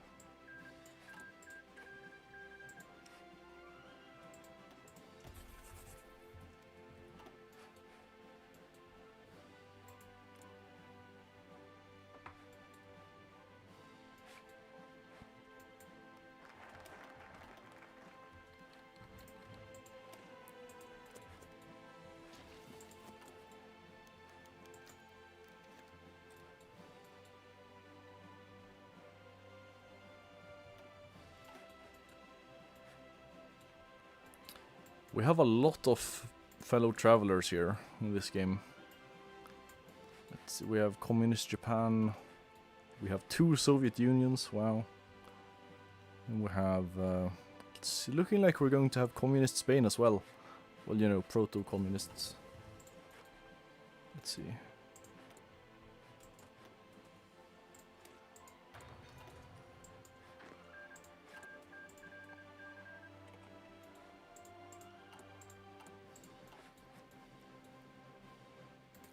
We have a lot of fellow travelers here in this game. Let's see, we have Communist Japan. We have 2 Soviet Unions, wow. And we have, it's looking like we're going to have Communist Spain as well. Well, you know, proto-communists. Let's see.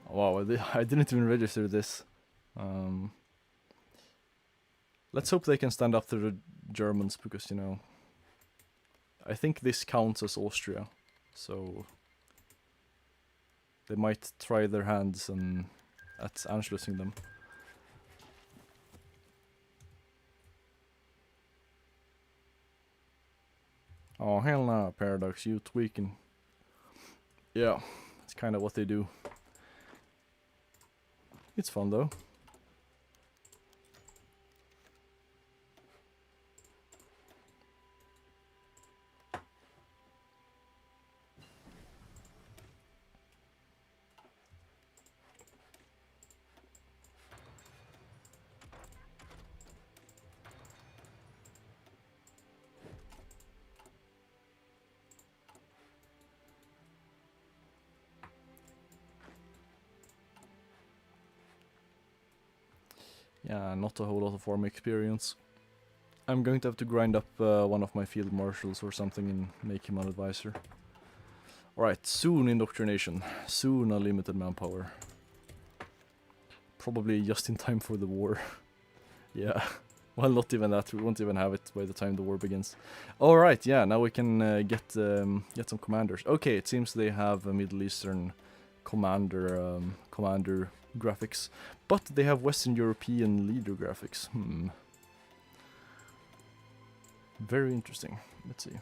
Wow, I didn't even register this. Let's hope they can stand up to the Germans, because, you know, I think this counts as Austria, so they might try their hands at Anschlussing them. Oh, hell nah, Paradox, you tweaking. Yeah, it's kind of what they do. It's fun though. Yeah, not a whole lot of farm experience. I'm going to have to grind up one of my field marshals or something and make him an advisor. Alright, soon indoctrination. Soon a limited manpower. Probably just in time for the war. Yeah. Well, not even that. We won't even have it by the time the war begins. Alright, yeah, now we can get some commanders. Okay, it seems they have a Middle Eastern commander graphics. But they have Western European leader graphics. Very interesting. Let's see.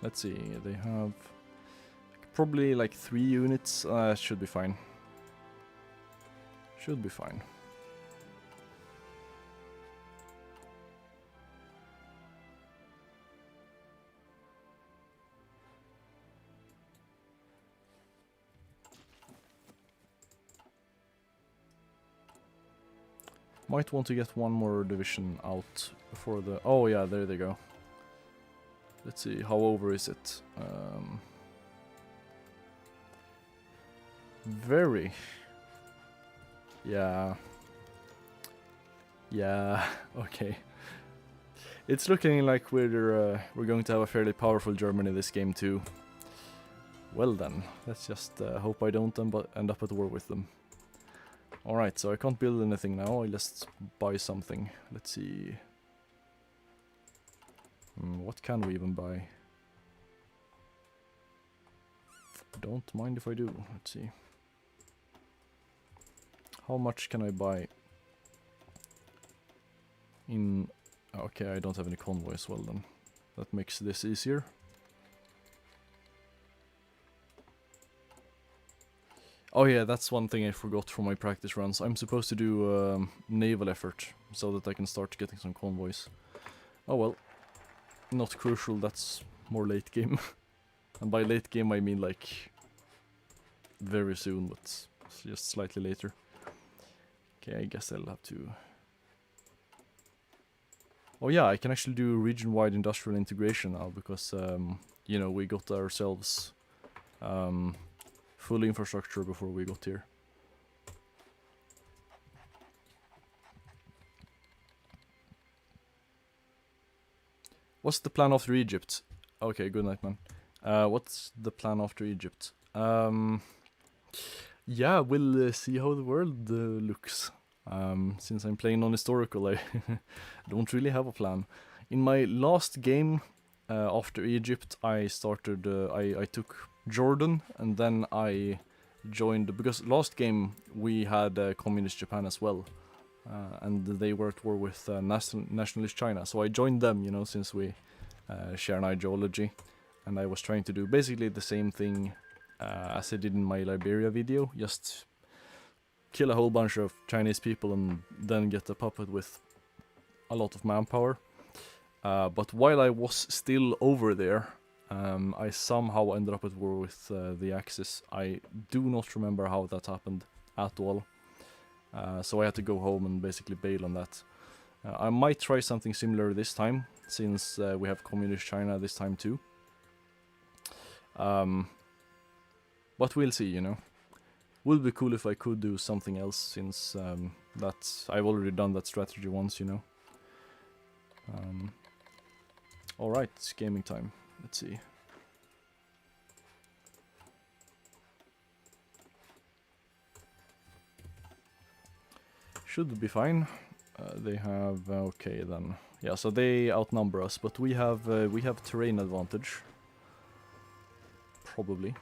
Let's see, they have probably like 3 units. Should be fine. Should be fine. Might want to get one more division out before the... Oh yeah, there they go. Let's see, how over is it? Very. Yeah. Yeah, okay. It's looking like we're going to have a fairly powerful Germany this game too. Well then, let's just hope I don't end up at war with them. Alright, so I can't build anything now, I'll just buy something. Let's see... what can we even buy? Don't mind if I do. Let's see. How much can I buy? Okay, I don't have any convoys. Well then, that makes this easier. Oh yeah, that's one thing I forgot from my practice runs. I'm supposed to do naval effort so that I can start getting some convoys. Oh well. Not crucial, that's more late game. And by late game I mean like very soon, but just slightly later. Okay, I guess I'll have to... Oh yeah, I can actually do region-wide industrial integration now, because, you know, we got ourselves full infrastructure before we got here. What's the plan after Egypt? Okay, good night, man. What's the plan after Egypt? Yeah, we'll see how the world looks. Since I'm playing non-historical, I don't really have a plan. In my last game after Egypt, I started. I took Jordan, and then I joined, because last game we had communist Japan as well, and they were at war with nationalist China. So I joined them, you know, since we share an ideology, and I was trying to do basically the same thing as I did in my Liberia video, just kill a whole bunch of Chinese people and then get a puppet with a lot of manpower. But while I was still over there, I somehow ended up at war with the Axis. I do not remember how that happened at all. So I had to go home and basically bail on that. I might try something similar this time, since we have Communist China this time too. But we'll see, you know. Would be cool if I could do something else, since I've already done that strategy once, you know. Alright, it's gaming time. Let's see. Should be fine. They have okay then. Yeah, so they outnumber us, but we have terrain advantage. Probably.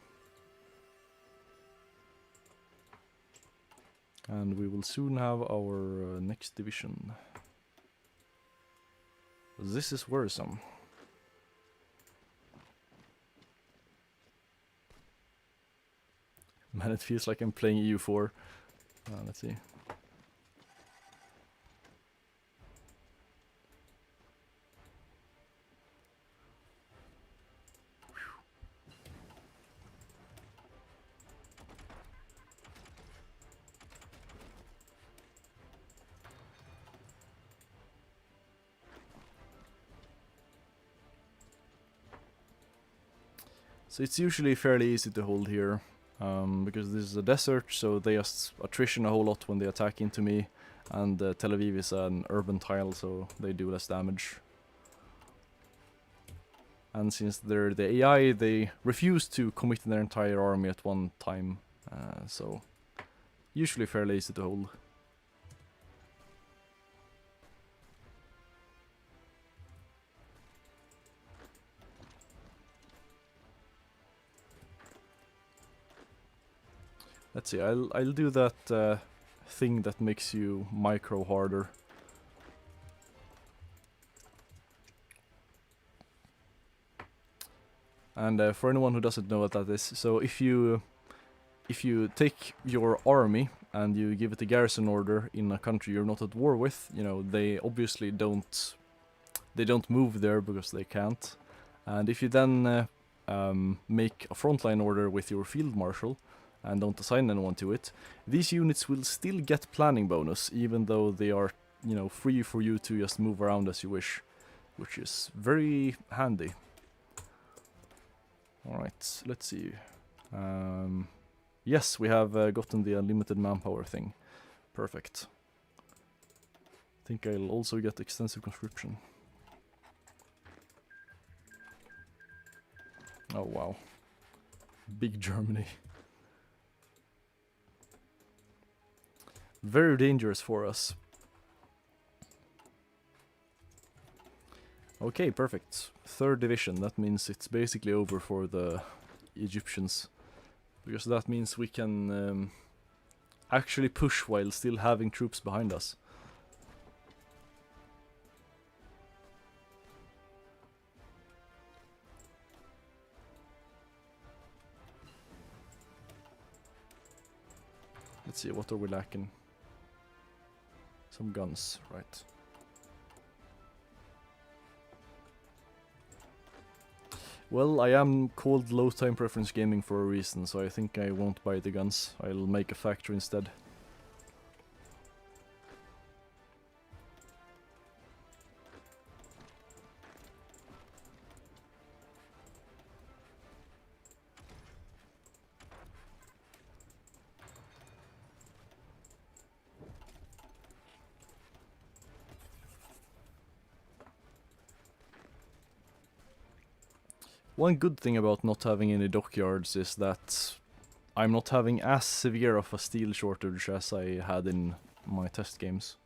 And we will soon have our next division. This is worrisome. Man, it feels like I'm playing EU4. Let's see. So it's usually fairly easy to hold here, because this is a desert, so they just attrition a whole lot when they attack into me, and Tel Aviv is an urban tile, so they do less damage. And since they're the AI, they refuse to commit their entire army at one time, so usually fairly easy to hold. Let's see, I'll do that thing that makes you micro harder. And for anyone who doesn't know what that is, so if you take your army and you give it a garrison order in a country you're not at war with, you know, they obviously don't move there because they can't. And if you then make a frontline order with your field marshal and don't assign anyone to it, these units will still get planning bonus, even though they are, you know, free for you to just move around as you wish, which is very handy. Alright, let's see. Yes, we have gotten the unlimited manpower thing. Perfect. I think I'll also get extensive conscription. Oh wow. Big Germany. Very dangerous for us. Okay, perfect. 3rd division, that means it's basically over for the Egyptians. Because that means we can actually push while still having troops behind us. Let's see, what are we lacking? Some guns, right. Well, I am called low time preference gaming for a reason, so I think I won't buy the guns. I'll make a factory instead. One good thing about not having any dockyards is that I'm not having as severe of a steel shortage as I had in my test games.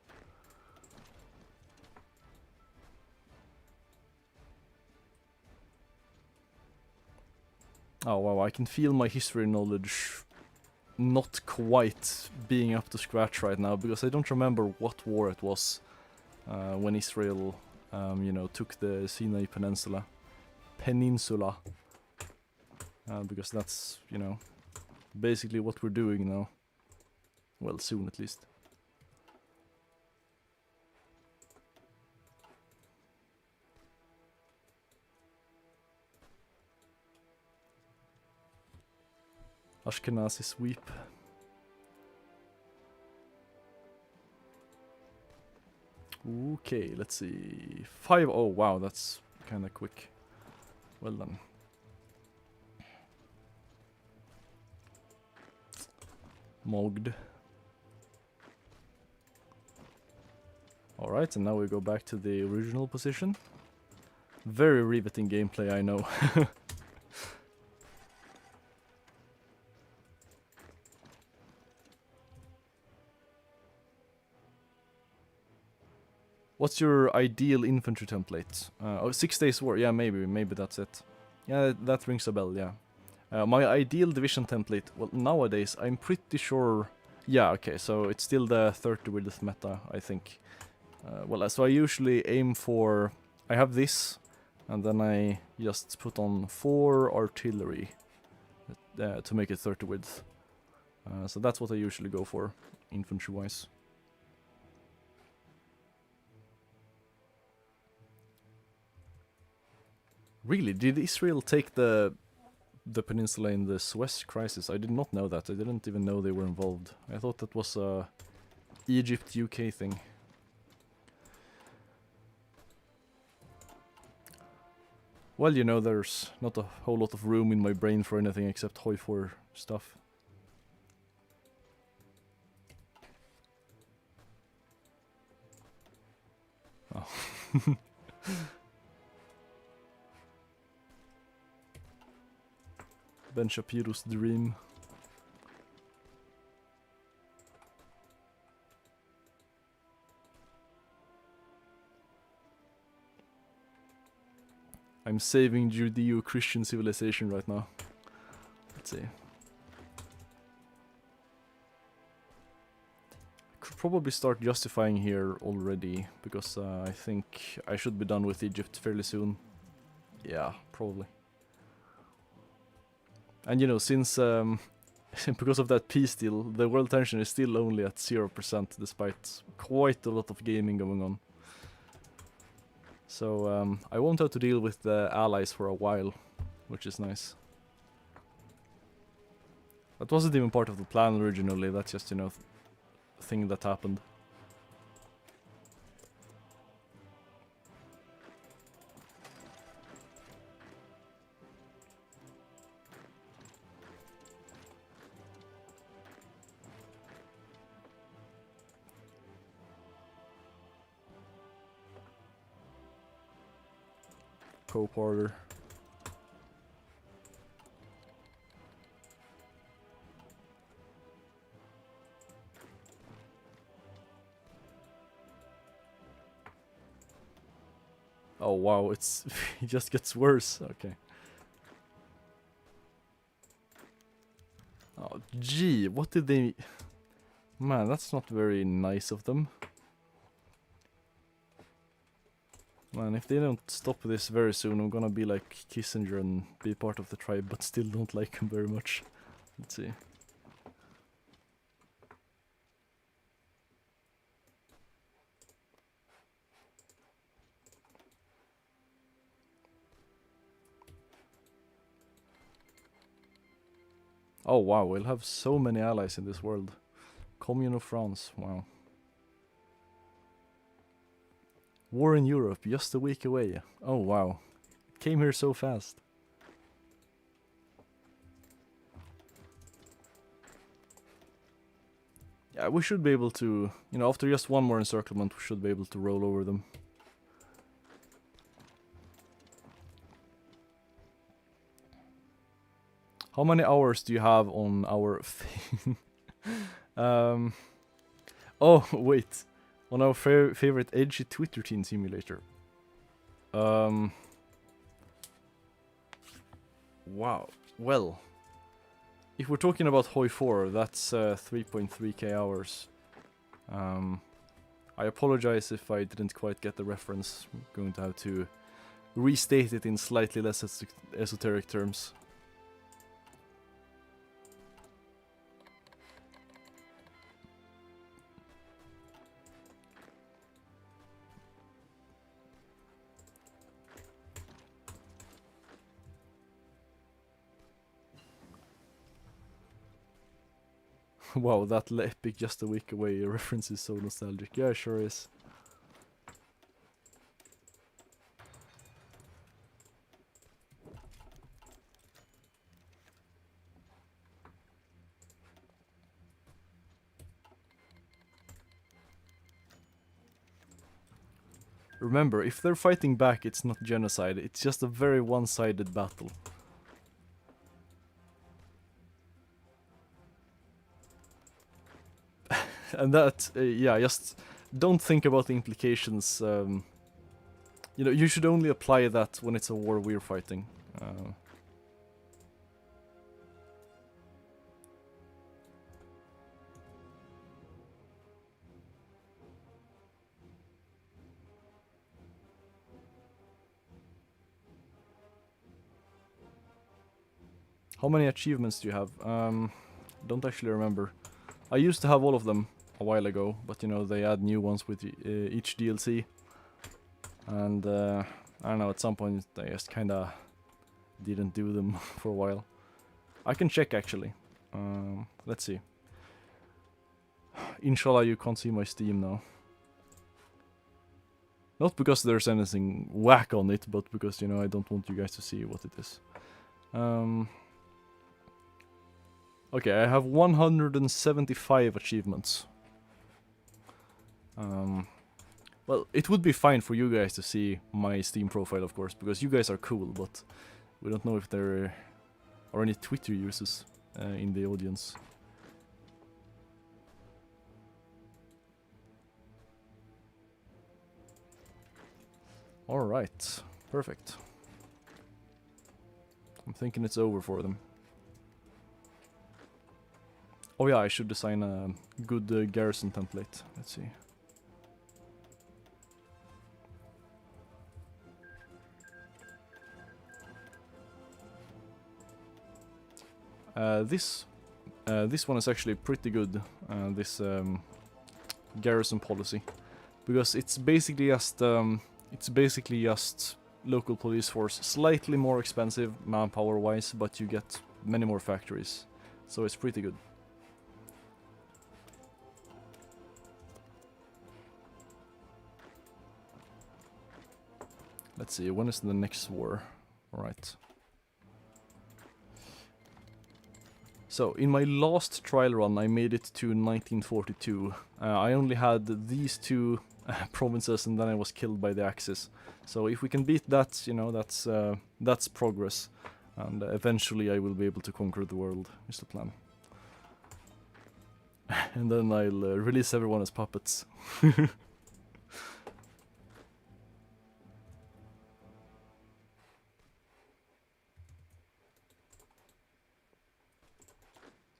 Oh wow, I can feel my history knowledge not quite being up to scratch right now, because I don't remember what war it was when Israel, you know, took the Sinai Peninsula. Because that's, you know, basically what we're doing now. Well, soon at least. Ashkenazi sweep. Okay, let's see. 5. Oh, wow, that's kind of quick. Well done. Mogged. Alright, and now we go back to the original position. Very riveting gameplay, I know. What's your ideal infantry template? Oh, 6 Days War. Yeah, maybe that's it. Yeah, that rings a bell, yeah. My ideal division template, well, nowadays, I'm pretty sure... Yeah, okay, so it's still the 30 width meta, I think. Well, so I usually aim for... I have this, and then I just put on 4 artillery to make it 30 width. So that's what I usually go for, infantry-wise. Really? Did Israel take the peninsula in the Suez crisis? I did not know that. I didn't even know they were involved. I thought that was a Egypt-UK thing. Well, you know, there's not a whole lot of room in my brain for anything except HOI4 stuff. Oh. Ben Shapiro's dream. I'm saving Judeo-Christian civilization right now. Let's see. I could probably start justifying here already, because I think I should be done with Egypt fairly soon. Yeah, probably. And you know, since because of that peace deal, the world tension is still only at 0%, despite quite a lot of gaming going on. So I won't have to deal with the allies for a while, which is nice. That wasn't even part of the plan originally, that's just, you know, a thing that happened. Co-porter. Oh wow, it's it just gets worse. Okay. Oh gee, what did they... Man, that's not very nice of them. Man, if they don't stop this very soon, I'm gonna be like Kissinger and be part of the tribe, but still don't like him very much. Let's see. Oh wow, we'll have so many allies in this world. Commune of France, wow. War in Europe, just a week away. Oh wow, it came here so fast. Yeah, we should be able to, you know, after just one more encirclement, we should be able to roll over them. How many hours do you have on our thing? Oh, wait. On our favorite edgy Twitter teen simulator. Wow. Well. if we're talking about HOI4, that's 3.3k hours. I apologize if I didn't quite get the reference. I'm going to have to restate it in slightly less esoteric terms. Wow, that epic just a week away reference is so nostalgic. Yeah, it sure is. Remember, if they're fighting back, it's not genocide, it's just a very one-sided battle. And that, yeah, just don't think about the implications. You know, you should only apply that when it's a war we're fighting. How many achievements do you have? Don't actually remember. I used to have all of them a while ago, but you know, they add new ones with each DLC. And I don't know, at some point I just kinda didn't do them for a while. I can check actually. Let's see. Inshallah you can't see my Steam now. Not because there's anything whack on it, but because, you know, I don't want you guys to see what it is. Okay, I have 175 achievements. Well, it would be fine for you guys to see my Steam profile, of course, because you guys are cool, but we don't know if there are any Twitter users in the audience. Alright, perfect. I'm thinking it's over for them. Oh yeah, I should design a good garrison template. Let's see. This one is actually pretty good. This garrison policy, because it's basically just local police force, slightly more expensive manpower wise, but you get many more factories, so it's pretty good. Let's see, when is the next war? Alright. So, in my last trial run, I made it to 1942. I only had these two provinces, and then I was killed by the Axis. So, if we can beat that, you know, that's progress. And eventually I will be able to conquer the world, is the plan. And then I'll release everyone as puppets.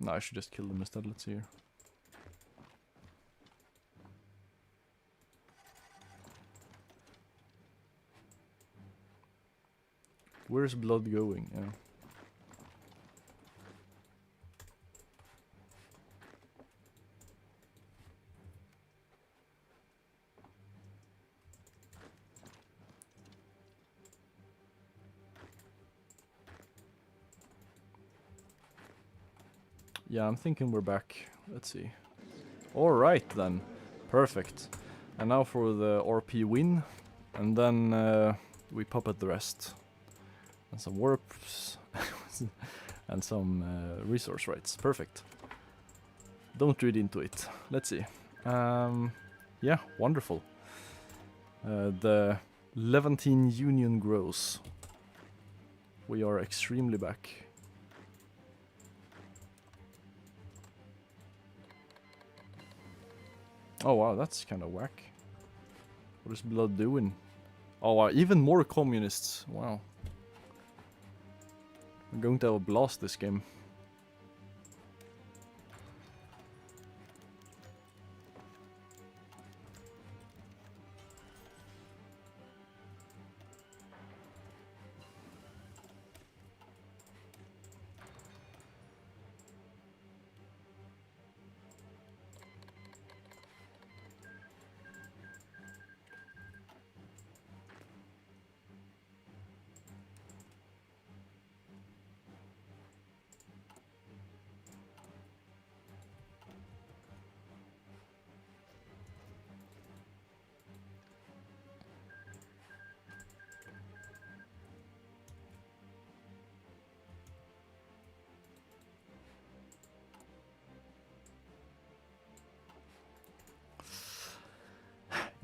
No, I should just kill them instead. Let's see here. Where's blood going? Yeah. Yeah, I'm thinking we're back. Let's see. Alright then. Perfect. And now for the RP win. And then we puppet the rest. And some warps. And some resource rights. Perfect. Don't read into it. Let's see. Yeah, wonderful. The Levantine Union grows. We are extremely back. Oh wow, that's kind of whack. What is blood doing? Oh wow, even more communists. Wow. I'm going to have a blast this game.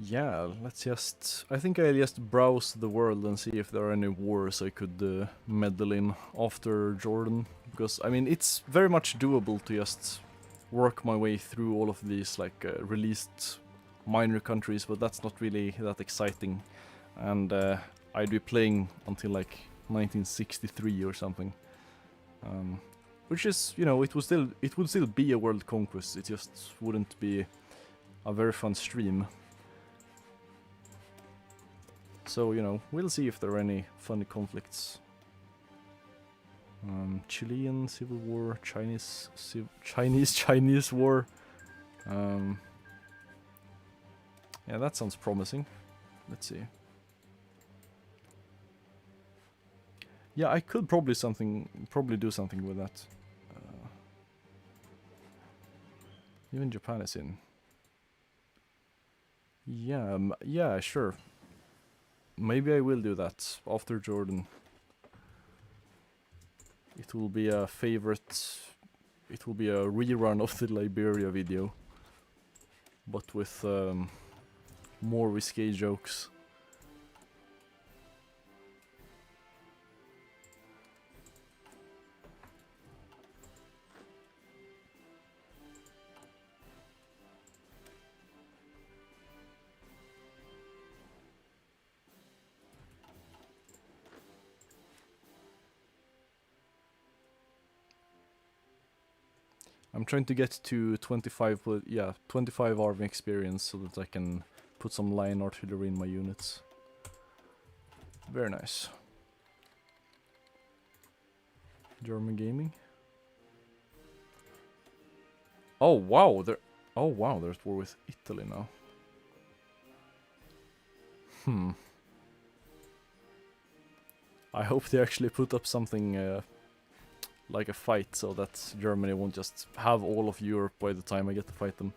Yeah, let's just... I think I'll just browse the world and see if there are any wars I could meddle in after Jordan. Because, I mean, it's very much doable to just work my way through all of these, like, released minor countries, but that's not really that exciting. And I'd be playing until, like, 1963 or something. Which is, you know, it would still be a world conquest, it just wouldn't be a very fun stream. So, you know, we'll see if there are any funny conflicts. Chilean Civil War, Chinese War. Yeah, that sounds promising. Let's see. Yeah, I could probably do something with that. Even Japan is in. Yeah, yeah, sure. Maybe I will do that after Jordan. It will be a favorite. It will be a rerun of the Liberia video, but with more risque jokes. I'm trying to get to 25 army experience so that I can put some line artillery in my units. Very nice. German gaming. Oh wow, there's war with Italy now. I hope they actually put up something like a fight, so that Germany won't just have all of Europe by the time I get to fight them.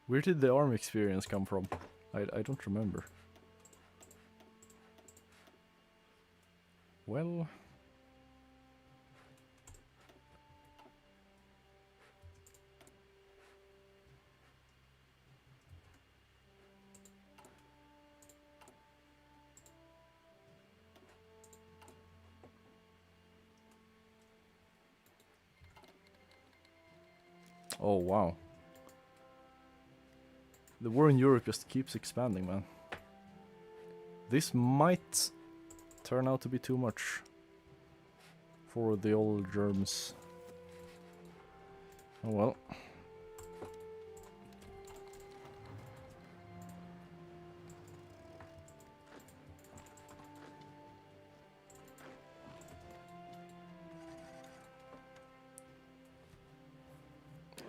Where did the army experience come from? I don't remember. Well, oh wow. The war in Europe just keeps expanding, man. This might turn out to be too much for the old germs. Oh well.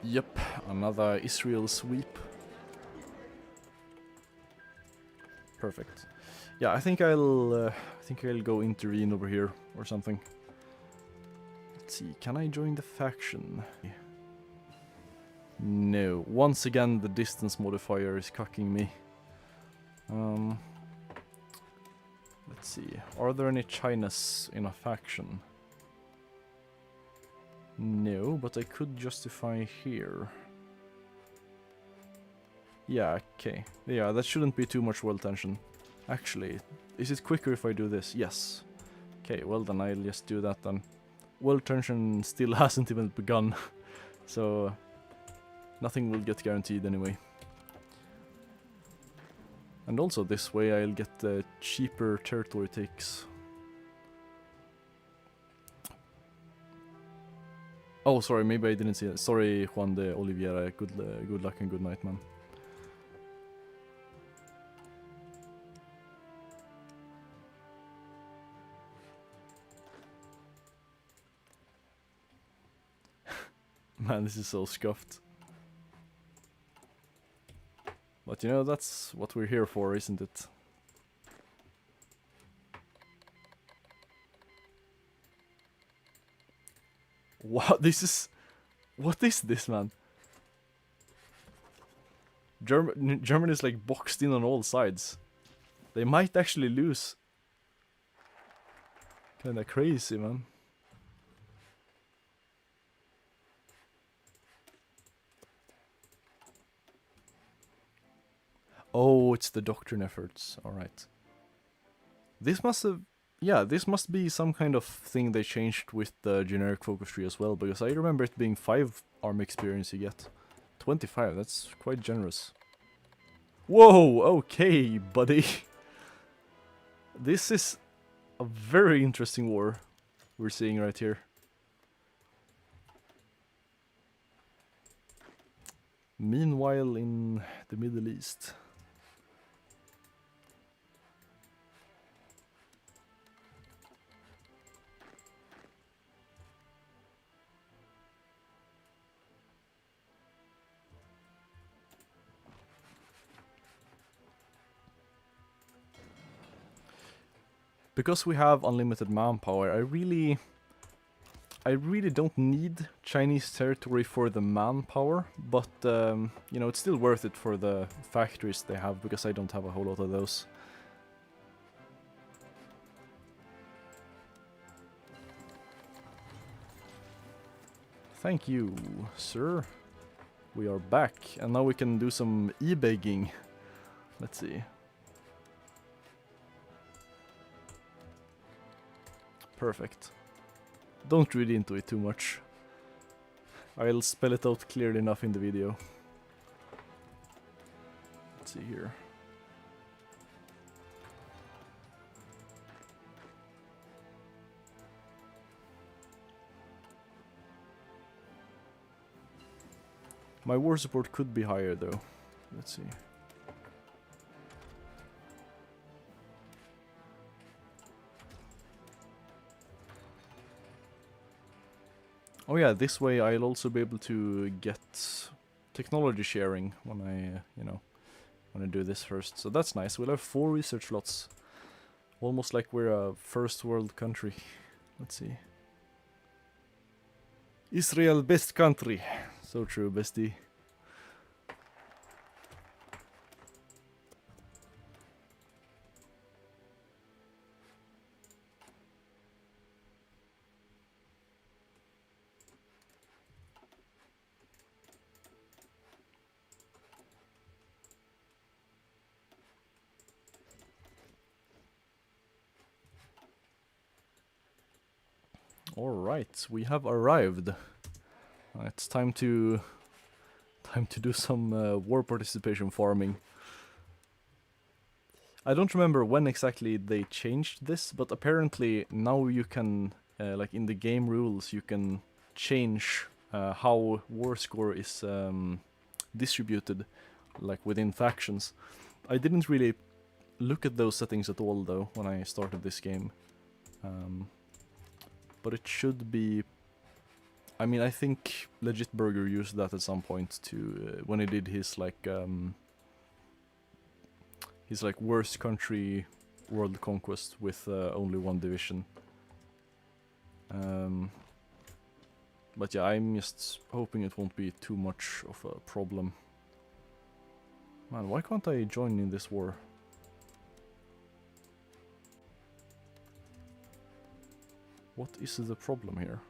Yep, another Israel sweep. Perfect. Yeah, I think I'll go intervene over here or something. Let's see, can I join the faction? No. Once again, the distance modifier is cucking me. Let's see. Are there any Chinas in a faction? No, but I could justify here. Yeah, okay. Yeah, that shouldn't be too much world tension. Actually, is it quicker if I do this? Yes. Okay, well then I'll just do that then. World tension still hasn't even begun, so nothing will get guaranteed anyway. And also this way I'll get cheaper territory takes. Oh, sorry, maybe I didn't see it. Sorry, Juan de Oliveira. Good luck and good night, man. Man, this is so scuffed. But you know, that's what we're here for, isn't it? Wow, this is... What is this, man? Germany is like boxed in on all sides. They might actually lose. Kinda crazy, man. Oh, it's the doctrine efforts. Alright. This must have... Yeah, this must be some kind of thing they changed with the generic focus tree as well, because I remember it being 5 army experience you get. 25, that's quite generous. Whoa, okay, buddy. This is a very interesting war we're seeing right here. Meanwhile, in the Middle East. Because we have unlimited manpower, I really don't need Chinese territory for the manpower, but you know, it's still worth it for the factories they have, because I don't have a whole lot of those. Thank you, sir. We are back, and now we can do some e-begging. Let's see. Perfect. Don't read into it too much. I'll spell it out clearly enough in the video. Let's see here. My war support could be higher though. Let's see. Oh yeah, this way I'll also be able to get technology sharing when I, you know, when I do this first. So that's nice. We'll have 4 research slots. Almost like we're a first world country. Let's see. Israel, best country. So true, bestie. Alright, we have arrived. It's time to do some war participation farming. I don't remember when exactly they changed this, but apparently now you can, like in the game rules, you can change how war score is distributed, like within factions. I didn't really look at those settings at all though when I started this game. But it should be... I mean, I think Legit Burger used that at some point to when he did his like worst country world conquest with only 1 division. But yeah, I'm just hoping it won't be too much of a problem. Man, why can't I join in this war? What is the problem here?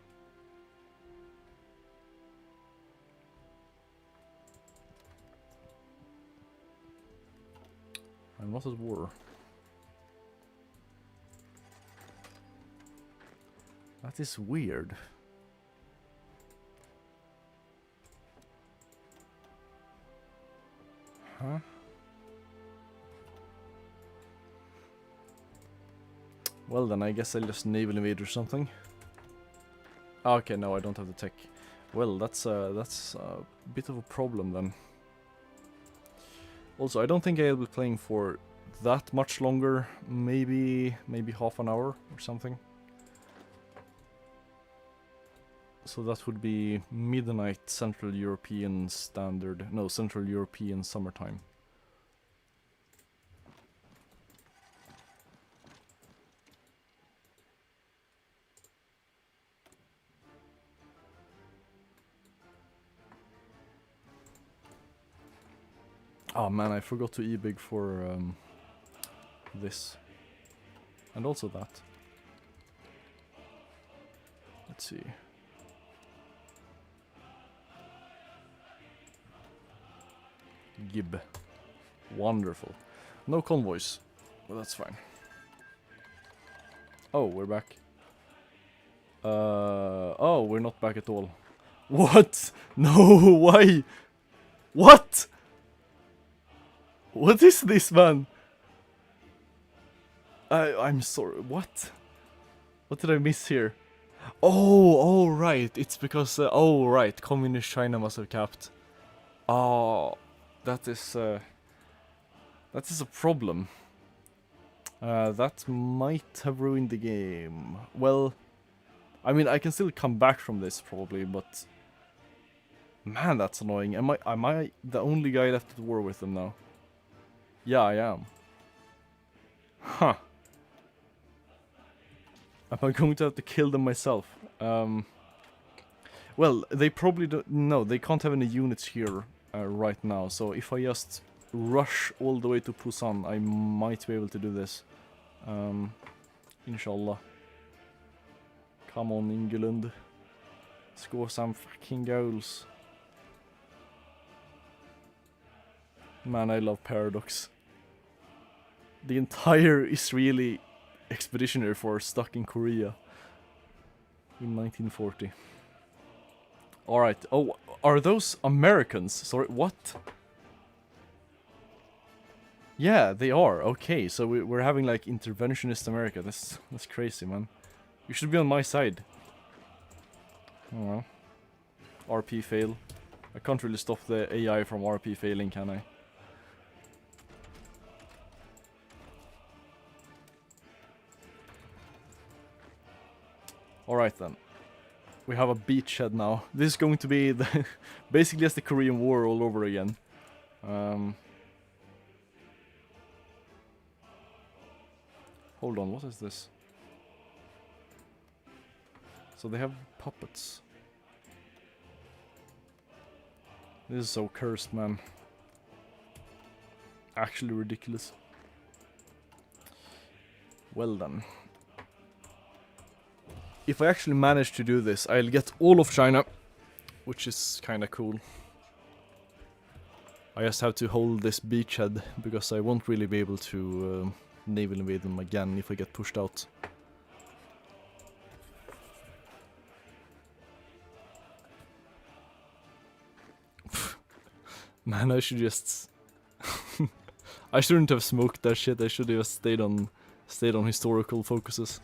I'm not at war. That is weird. Huh? Well then, I guess I'll just naval invade or something. Okay, no, I don't have the tech. Well, that's a bit of a problem then. Also, I don't think I'll be playing for that much longer. Maybe half an hour or something. So that would be midnight Central European standard. No, Central European summertime. Oh man, I forgot to e-big for this. And also that. Let's see. Gib. Wonderful. No convoys. Well, that's fine. Oh, we're back. Oh, we're not back at all. What? No, why? What? What is this, man? I'm sorry, what? What did I miss here? Oh, right, it's because, oh, right, Communist China must have capped. Oh, that is a problem. That might have ruined the game. Well, I mean, I can still come back from this probably, but man, that's annoying. Am I the only guy left at war with them now? Yeah, I am. Huh. Am I going to have to kill them myself? Well, they probably don't. No, they can't have any units here right now. So if I just rush all the way to Busan, I might be able to do this. Inshallah. Come on, England. Score some fucking goals. Man, I love Paradox. The entire Israeli expeditionary force stuck in Korea in 1940. Alright, oh, are those Americans? Sorry, what? Yeah, they are. Okay, so we're having like interventionist America. That's crazy, man. You should be on my side. Oh well. RP fail. I can't really stop the AI from RP failing, can I? Alright then. We have a beachhead now. This is going to be the basically just the Korean War all over again. Hold on, what is this? So they have puppets. This is so cursed, man. Actually ridiculous. Well then. If I actually manage to do this, I'll get all of China, which is kinda cool. I just have to hold this beachhead, because I won't really be able to naval invade them again if I get pushed out. Man, I should just... I shouldn't have smoked that shit, I should have just stayed on historical focuses.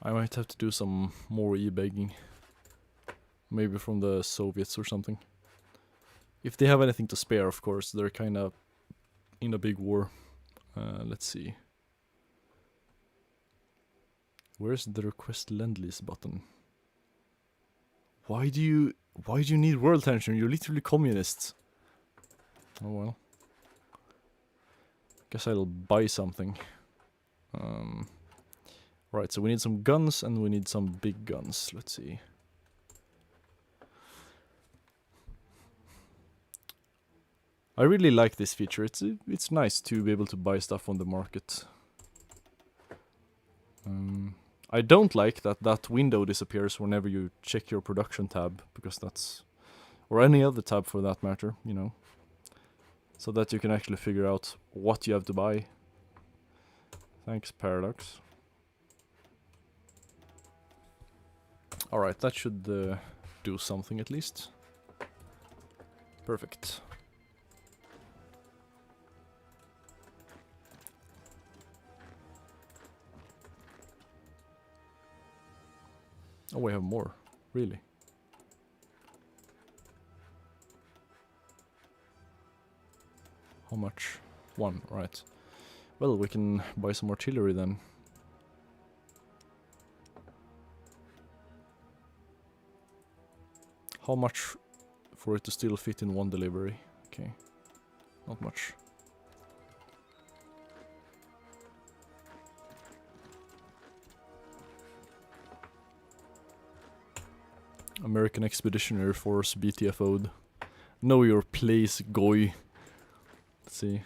I might have to do some more e-begging. Maybe from the Soviets or something. If they have anything to spare, of course. They're kinda in a big war. Let's see. Where's the request lend-lease button? Why do you need world tension? You're literally communists. Oh well. Guess I'll buy something. Right, so we need some guns and we need some big guns. Let's see. I really like this feature. It's nice to be able to buy stuff on the market. I don't like that window disappears whenever you check your production tab, because that's... or any other tab for that matter, you know. So that you can actually figure out what you have to buy. Thanks, Paradox. Alright, that should do something at least. Perfect. Oh, we have more. Really? How much? 1, right. Well, we can buy some artillery then. How much for it to still fit in 1 delivery? Okay. Not much. American Expeditionary Force BTFO'd. Know your place, goy. Let's see.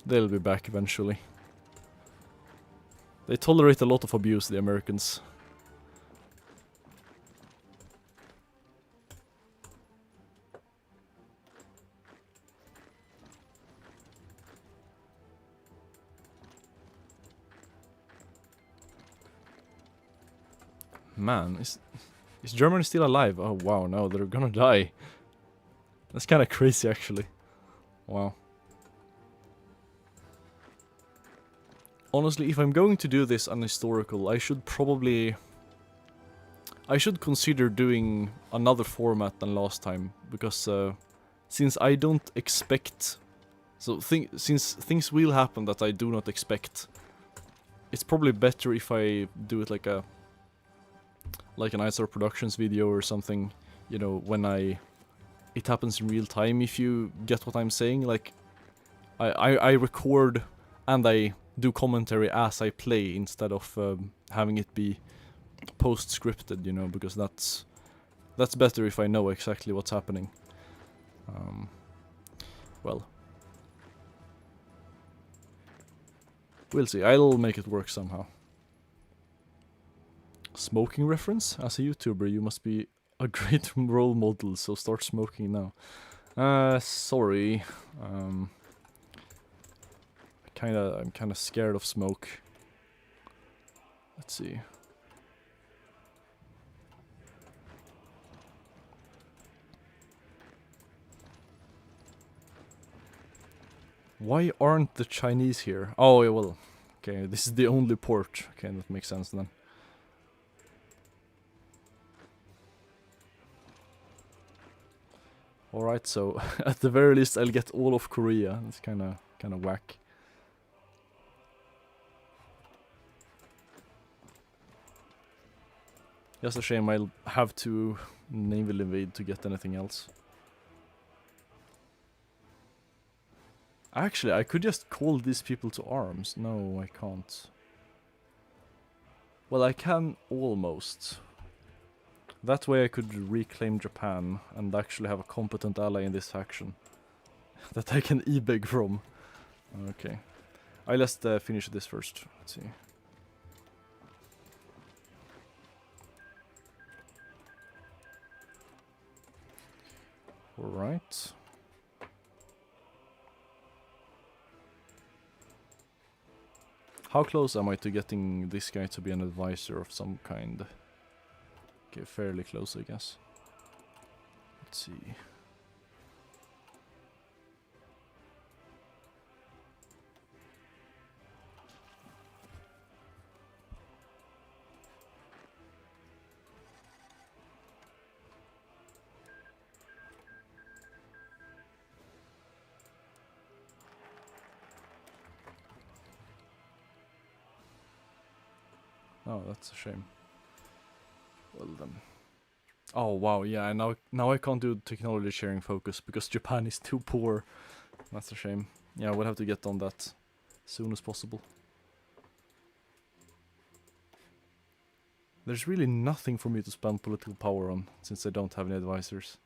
They'll be back eventually. They tolerate a lot of abuse, the Americans. Man, is Germany still alive? Oh wow, no, they're gonna die. That's kinda crazy actually. Wow. Honestly, if I'm going to do this unhistorical, I should consider doing another format than last time, because since I don't expect, since things will happen that I do not expect, it's probably better if I do it like an ISR Productions video or something, you know, when it happens in real time, if you get what I'm saying. Like, I record and I do commentary as I play instead of having it be post-scripted, you know, because that's better if I know exactly what's happening. Well, we'll see. I'll make it work somehow. Smoking reference? As a YouTuber, you must be a great role model, so start smoking now. Sorry. I'm kinda scared of smoke. Let's see. Why aren't the Chinese here? Oh, yeah, well, okay, this is the only port. Okay, that makes sense then. Alright, so at the very least I'll get all of Korea. It's kinda whack. Just a shame I'll have to naval invade to get anything else. Actually, I could just call these people to arms. No, I can't. Well, I can almost. That way I could reclaim Japan and actually have a competent ally in this faction that I can e-beg from. Okay. I'll just finish this first. Let's see. Alright. How close am I to getting this guy to be an advisor of some kind? Okay, fairly close, I guess. Let's see. Oh, that's a shame. Well then. Oh wow, yeah, now I can't do technology sharing focus because Japan is too poor. That's a shame. Yeah, we'll have to get on that as soon as possible. There's really nothing for me to spend political power on since I don't have any advisors.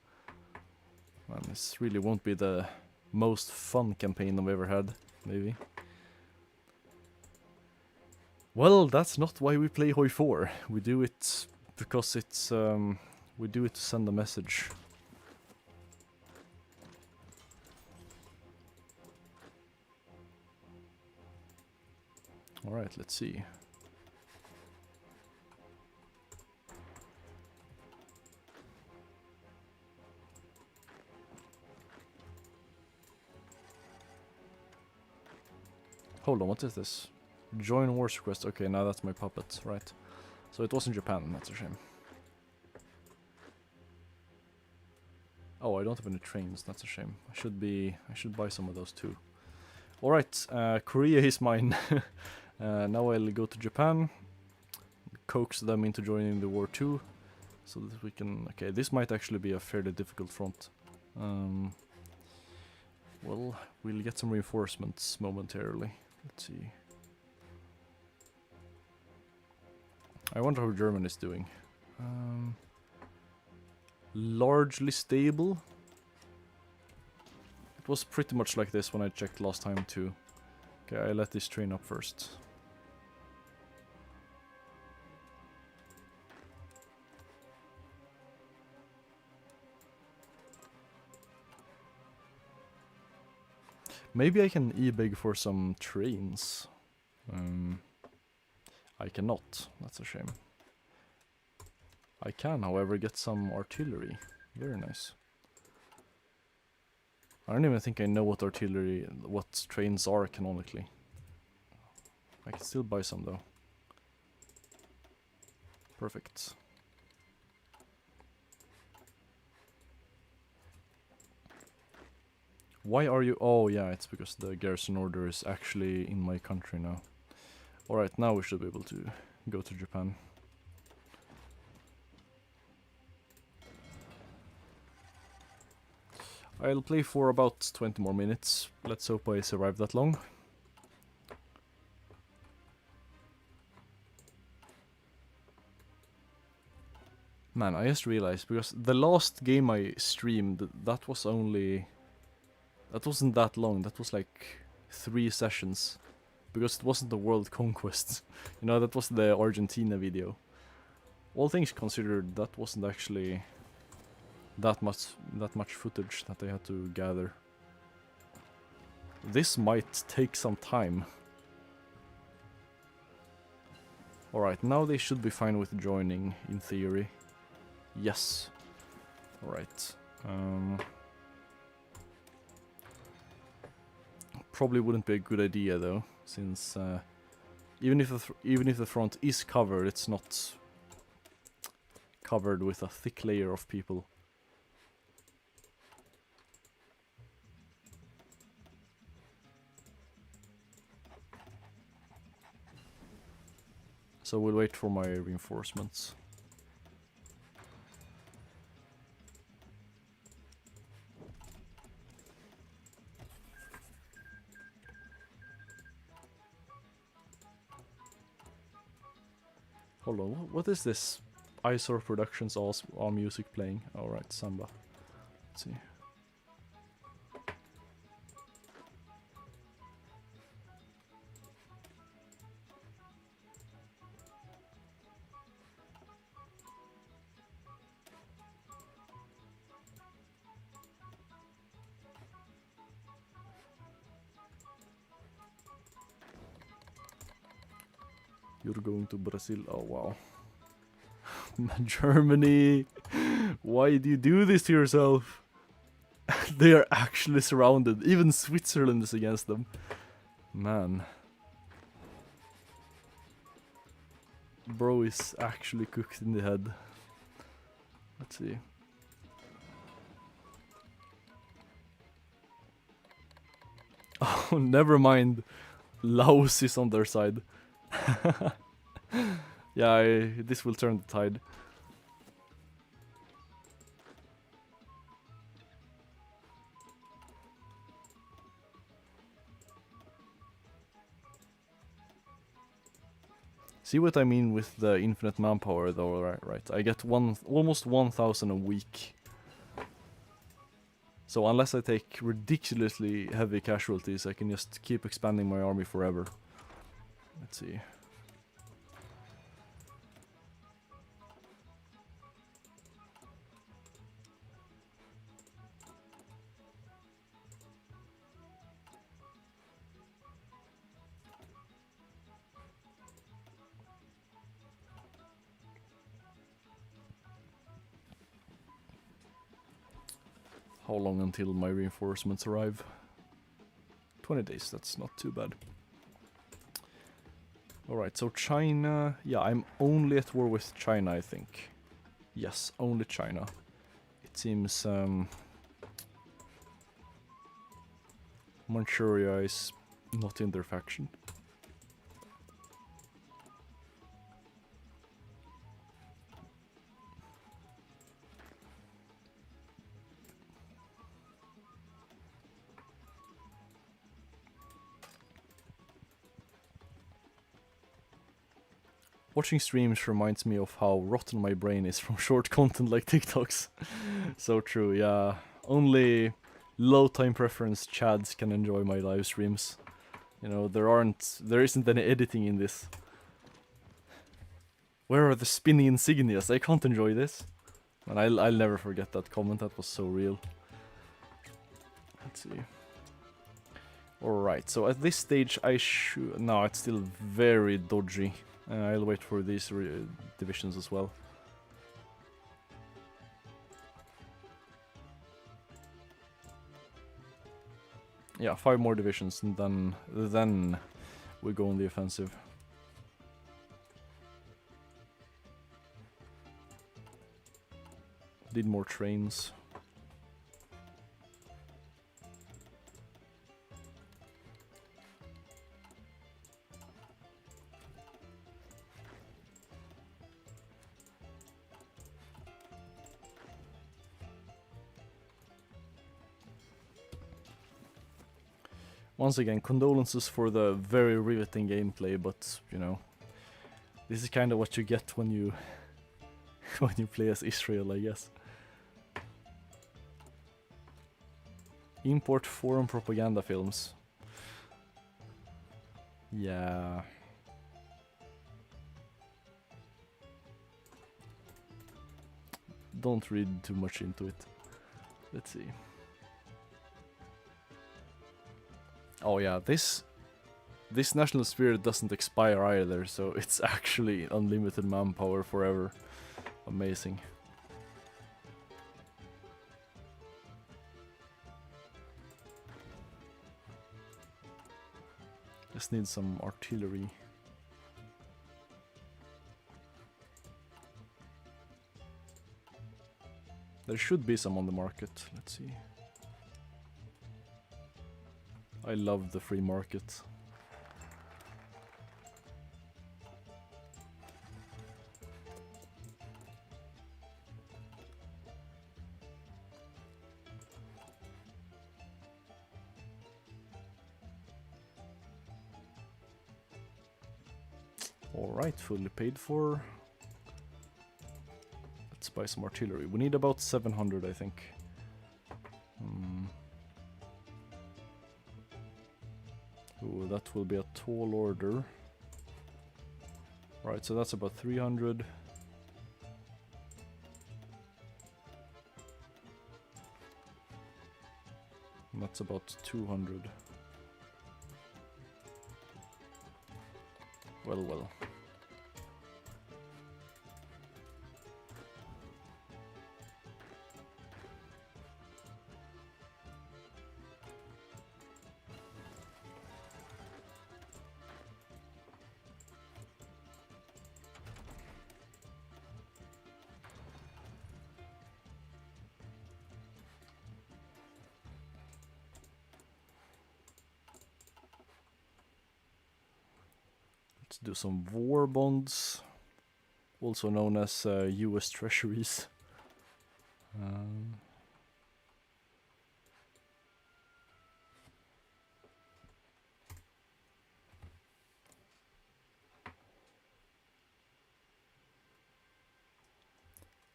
Man, this really won't be the most fun campaign I've ever had, maybe. Well, that's not why we play HOI4. We do it because it's, we do it to send a message. Alright, let's see. Hold on, what is this? Join wars request. Okay, now that's my puppet, right? So it was in Japan, that's a shame. Oh, I don't have any trains, that's a shame. I should buy some of those too. Alright, Korea is mine. Now I'll go to Japan, coax them into joining the war too, so that we can... Okay, this might actually be a fairly difficult front. Well, we'll get some reinforcements momentarily. Let's see. I wonder how Germany is doing. Largely stable. It was pretty much like this when I checked last time too. Okay, I let this train up first. Maybe I can e-beg for some trains. I cannot. That's a shame. I can, however, get some artillery. Very nice. I don't even think I know what artillery, what trains are canonically. I can still buy some though. Perfect. Why are you... Oh yeah, it's because the garrison order is actually in my country now. Alright, now we should be able to go to Japan. I'll play for about 20 more minutes. Let's hope I survive that long. Man, I just realized, because the last game I streamed, that was only... That wasn't that long, that was like 3 sessions. Because it wasn't the World Conquest. You know, that was the Argentina video. All things considered, that wasn't actually that much footage that I had to gather. This might take some time. Alright, now they should be fine with joining, in theory. Yes. Alright. Probably wouldn't be a good idea though, since even if the front is covered, it's not covered with a thick layer of people. So we'll wait for my reinforcements. Hold on, what is this HOI4 Productions all music playing? Alright, Samba. Let's see. You're going to Brazil. Oh wow. Germany. Why do you do this to yourself? They are actually surrounded. Even Switzerland is against them. Man. Bro is actually cooked in the head. Let's see. Oh, never mind. Laos is on their side. Yeah, this will turn the tide. See what I mean with the infinite manpower though, right? I get almost 1,000 a week. So unless I take ridiculously heavy casualties, I can just keep expanding my army forever. Let's see. How long until my reinforcements arrive? 20 days, that's not too bad. Alright, so China... Yeah, I'm only at war with China, I think. Yes, only China. It seems Manchuria is not in their faction. Watching streams reminds me of how rotten my brain is from short content like TikToks. So true, yeah. Only low time preference chads can enjoy my live streams. You know, there isn't any editing in this. Where are the spinning insignias? I can't enjoy this. And I'll never forget that comment, that was so real. Let's see. Alright, so at this stage I should... No, it's still very dodgy. I'll wait for these divisions as well. Yeah, 5 more divisions and then we go on the offensive. Need more trains. Once again, condolences for the very riveting gameplay, but, you know, this is kind of what you get when you when you play as Israel, I guess. Import foreign propaganda films. Yeah. Don't read too much into it. Let's see. Oh yeah, this national spirit doesn't expire either, so it's actually unlimited manpower forever. Amazing. Just need some artillery. There should be some on the market. Let's see. I love the free market. Alright, fully paid for. Let's buy some artillery. We need about 700, I think. Ooh, that will be a tall order. Right, so that's about 300. And that's about 200. Well, well. Let's do some war bonds, also known as US treasuries.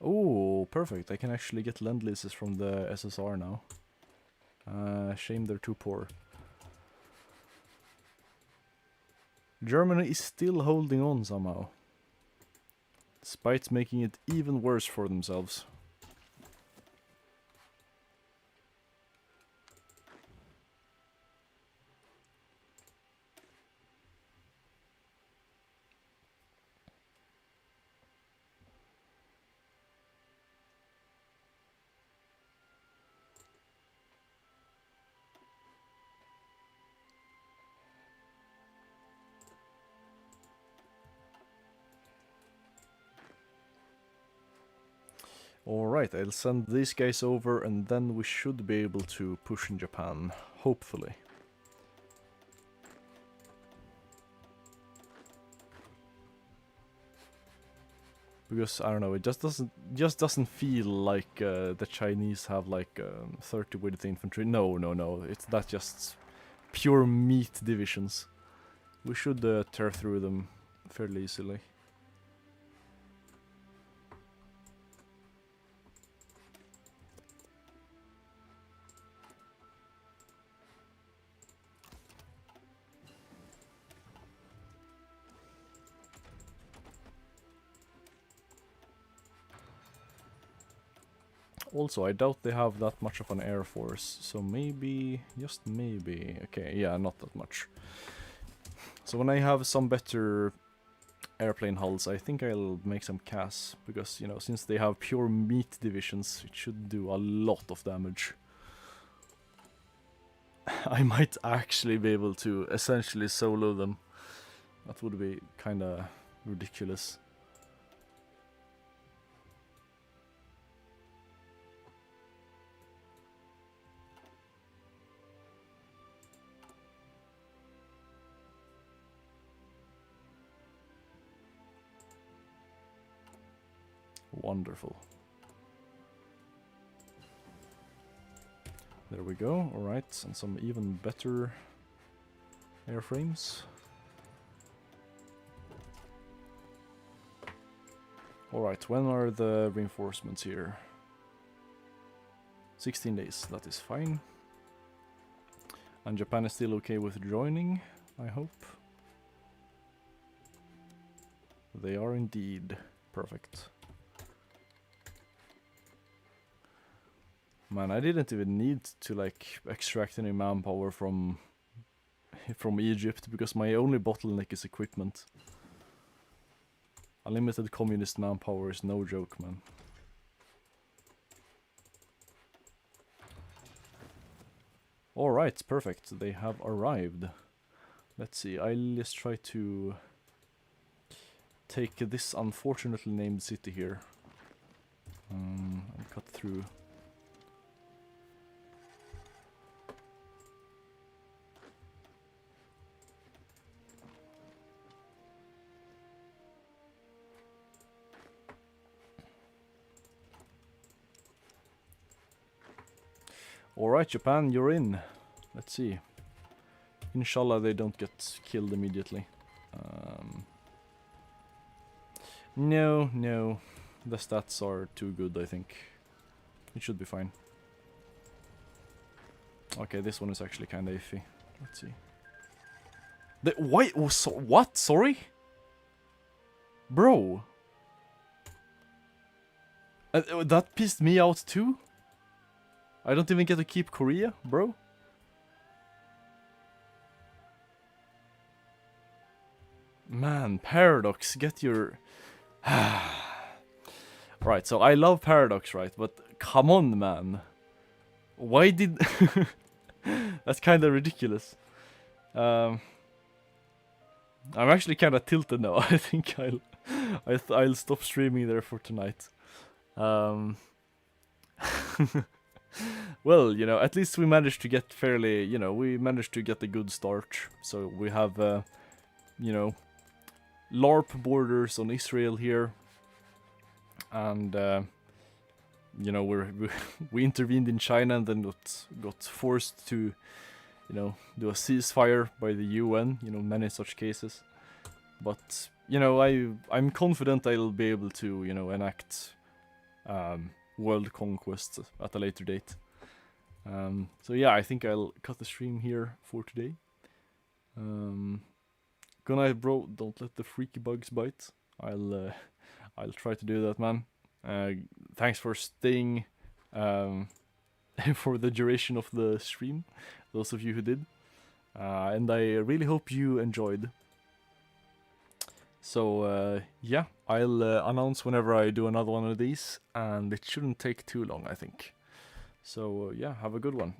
Oh, perfect. I can actually get lend leases from the SSR now. Shame they're too poor. Germany is still holding on somehow, despite making it even worse for themselves. Alright, I'll send these guys over and then we should be able to push in Japan, hopefully. Because, I don't know, it just doesn't feel like the Chinese have like 30 with the infantry. No, that's just pure meat divisions. We should tear through them fairly easily. Also, I doubt they have that much of an air force, so maybe, just maybe, okay, yeah, not that much. So when I have some better airplane hulls, I think I'll make some CAS, because, you know, since they have pure meat divisions, it should do a lot of damage. I might actually be able to essentially solo them. That would be kinda ridiculous. Wonderful. There we go, alright, and some even better airframes. Alright, when are the reinforcements here? 16 days, that is fine. And Japan is still okay with joining, I hope. They are indeed. Perfect. Man, I didn't even need to like extract any manpower from Egypt because my only bottleneck is equipment. Unlimited communist manpower is no joke, man. Alright, perfect. They have arrived. Let's see, I'll just try to take this unfortunately named city here. And cut through. Alright, Japan, you're in. Let's see. Inshallah they don't get killed immediately. No. The stats are too good, I think. It should be fine. Okay, this one is actually kinda iffy. Let's see. Why? Oh, what? Sorry? Bro. That pissed me out too? I don't even get to keep Korea, bro. Man, Paradox, get your... Right, so I love Paradox, right? But come on, man. Why did... That's kind of ridiculous. I'm actually kind of tilted now. I think I'll stop streaming there for tonight. Well, you know, at least we managed to get fairly, you know, we managed to get a good start. So we have, you know, LARP borders on Israel here. And, you know, we intervened in China and then got forced to, you know, do a ceasefire by the UN, you know, many such cases. But, you know, I'm confident I'll be able to, you know, enact world conquest at a later date. So yeah, I think I'll cut the stream here for today. Good night, bro. Don't let the freaky bugs bite. I'll try to do that, man. Thanks for staying for the duration of the stream, those of you who did. And I really hope you enjoyed. So yeah, I'll announce whenever I do another one of these, and it shouldn't take too long, I think. So yeah, have a good one.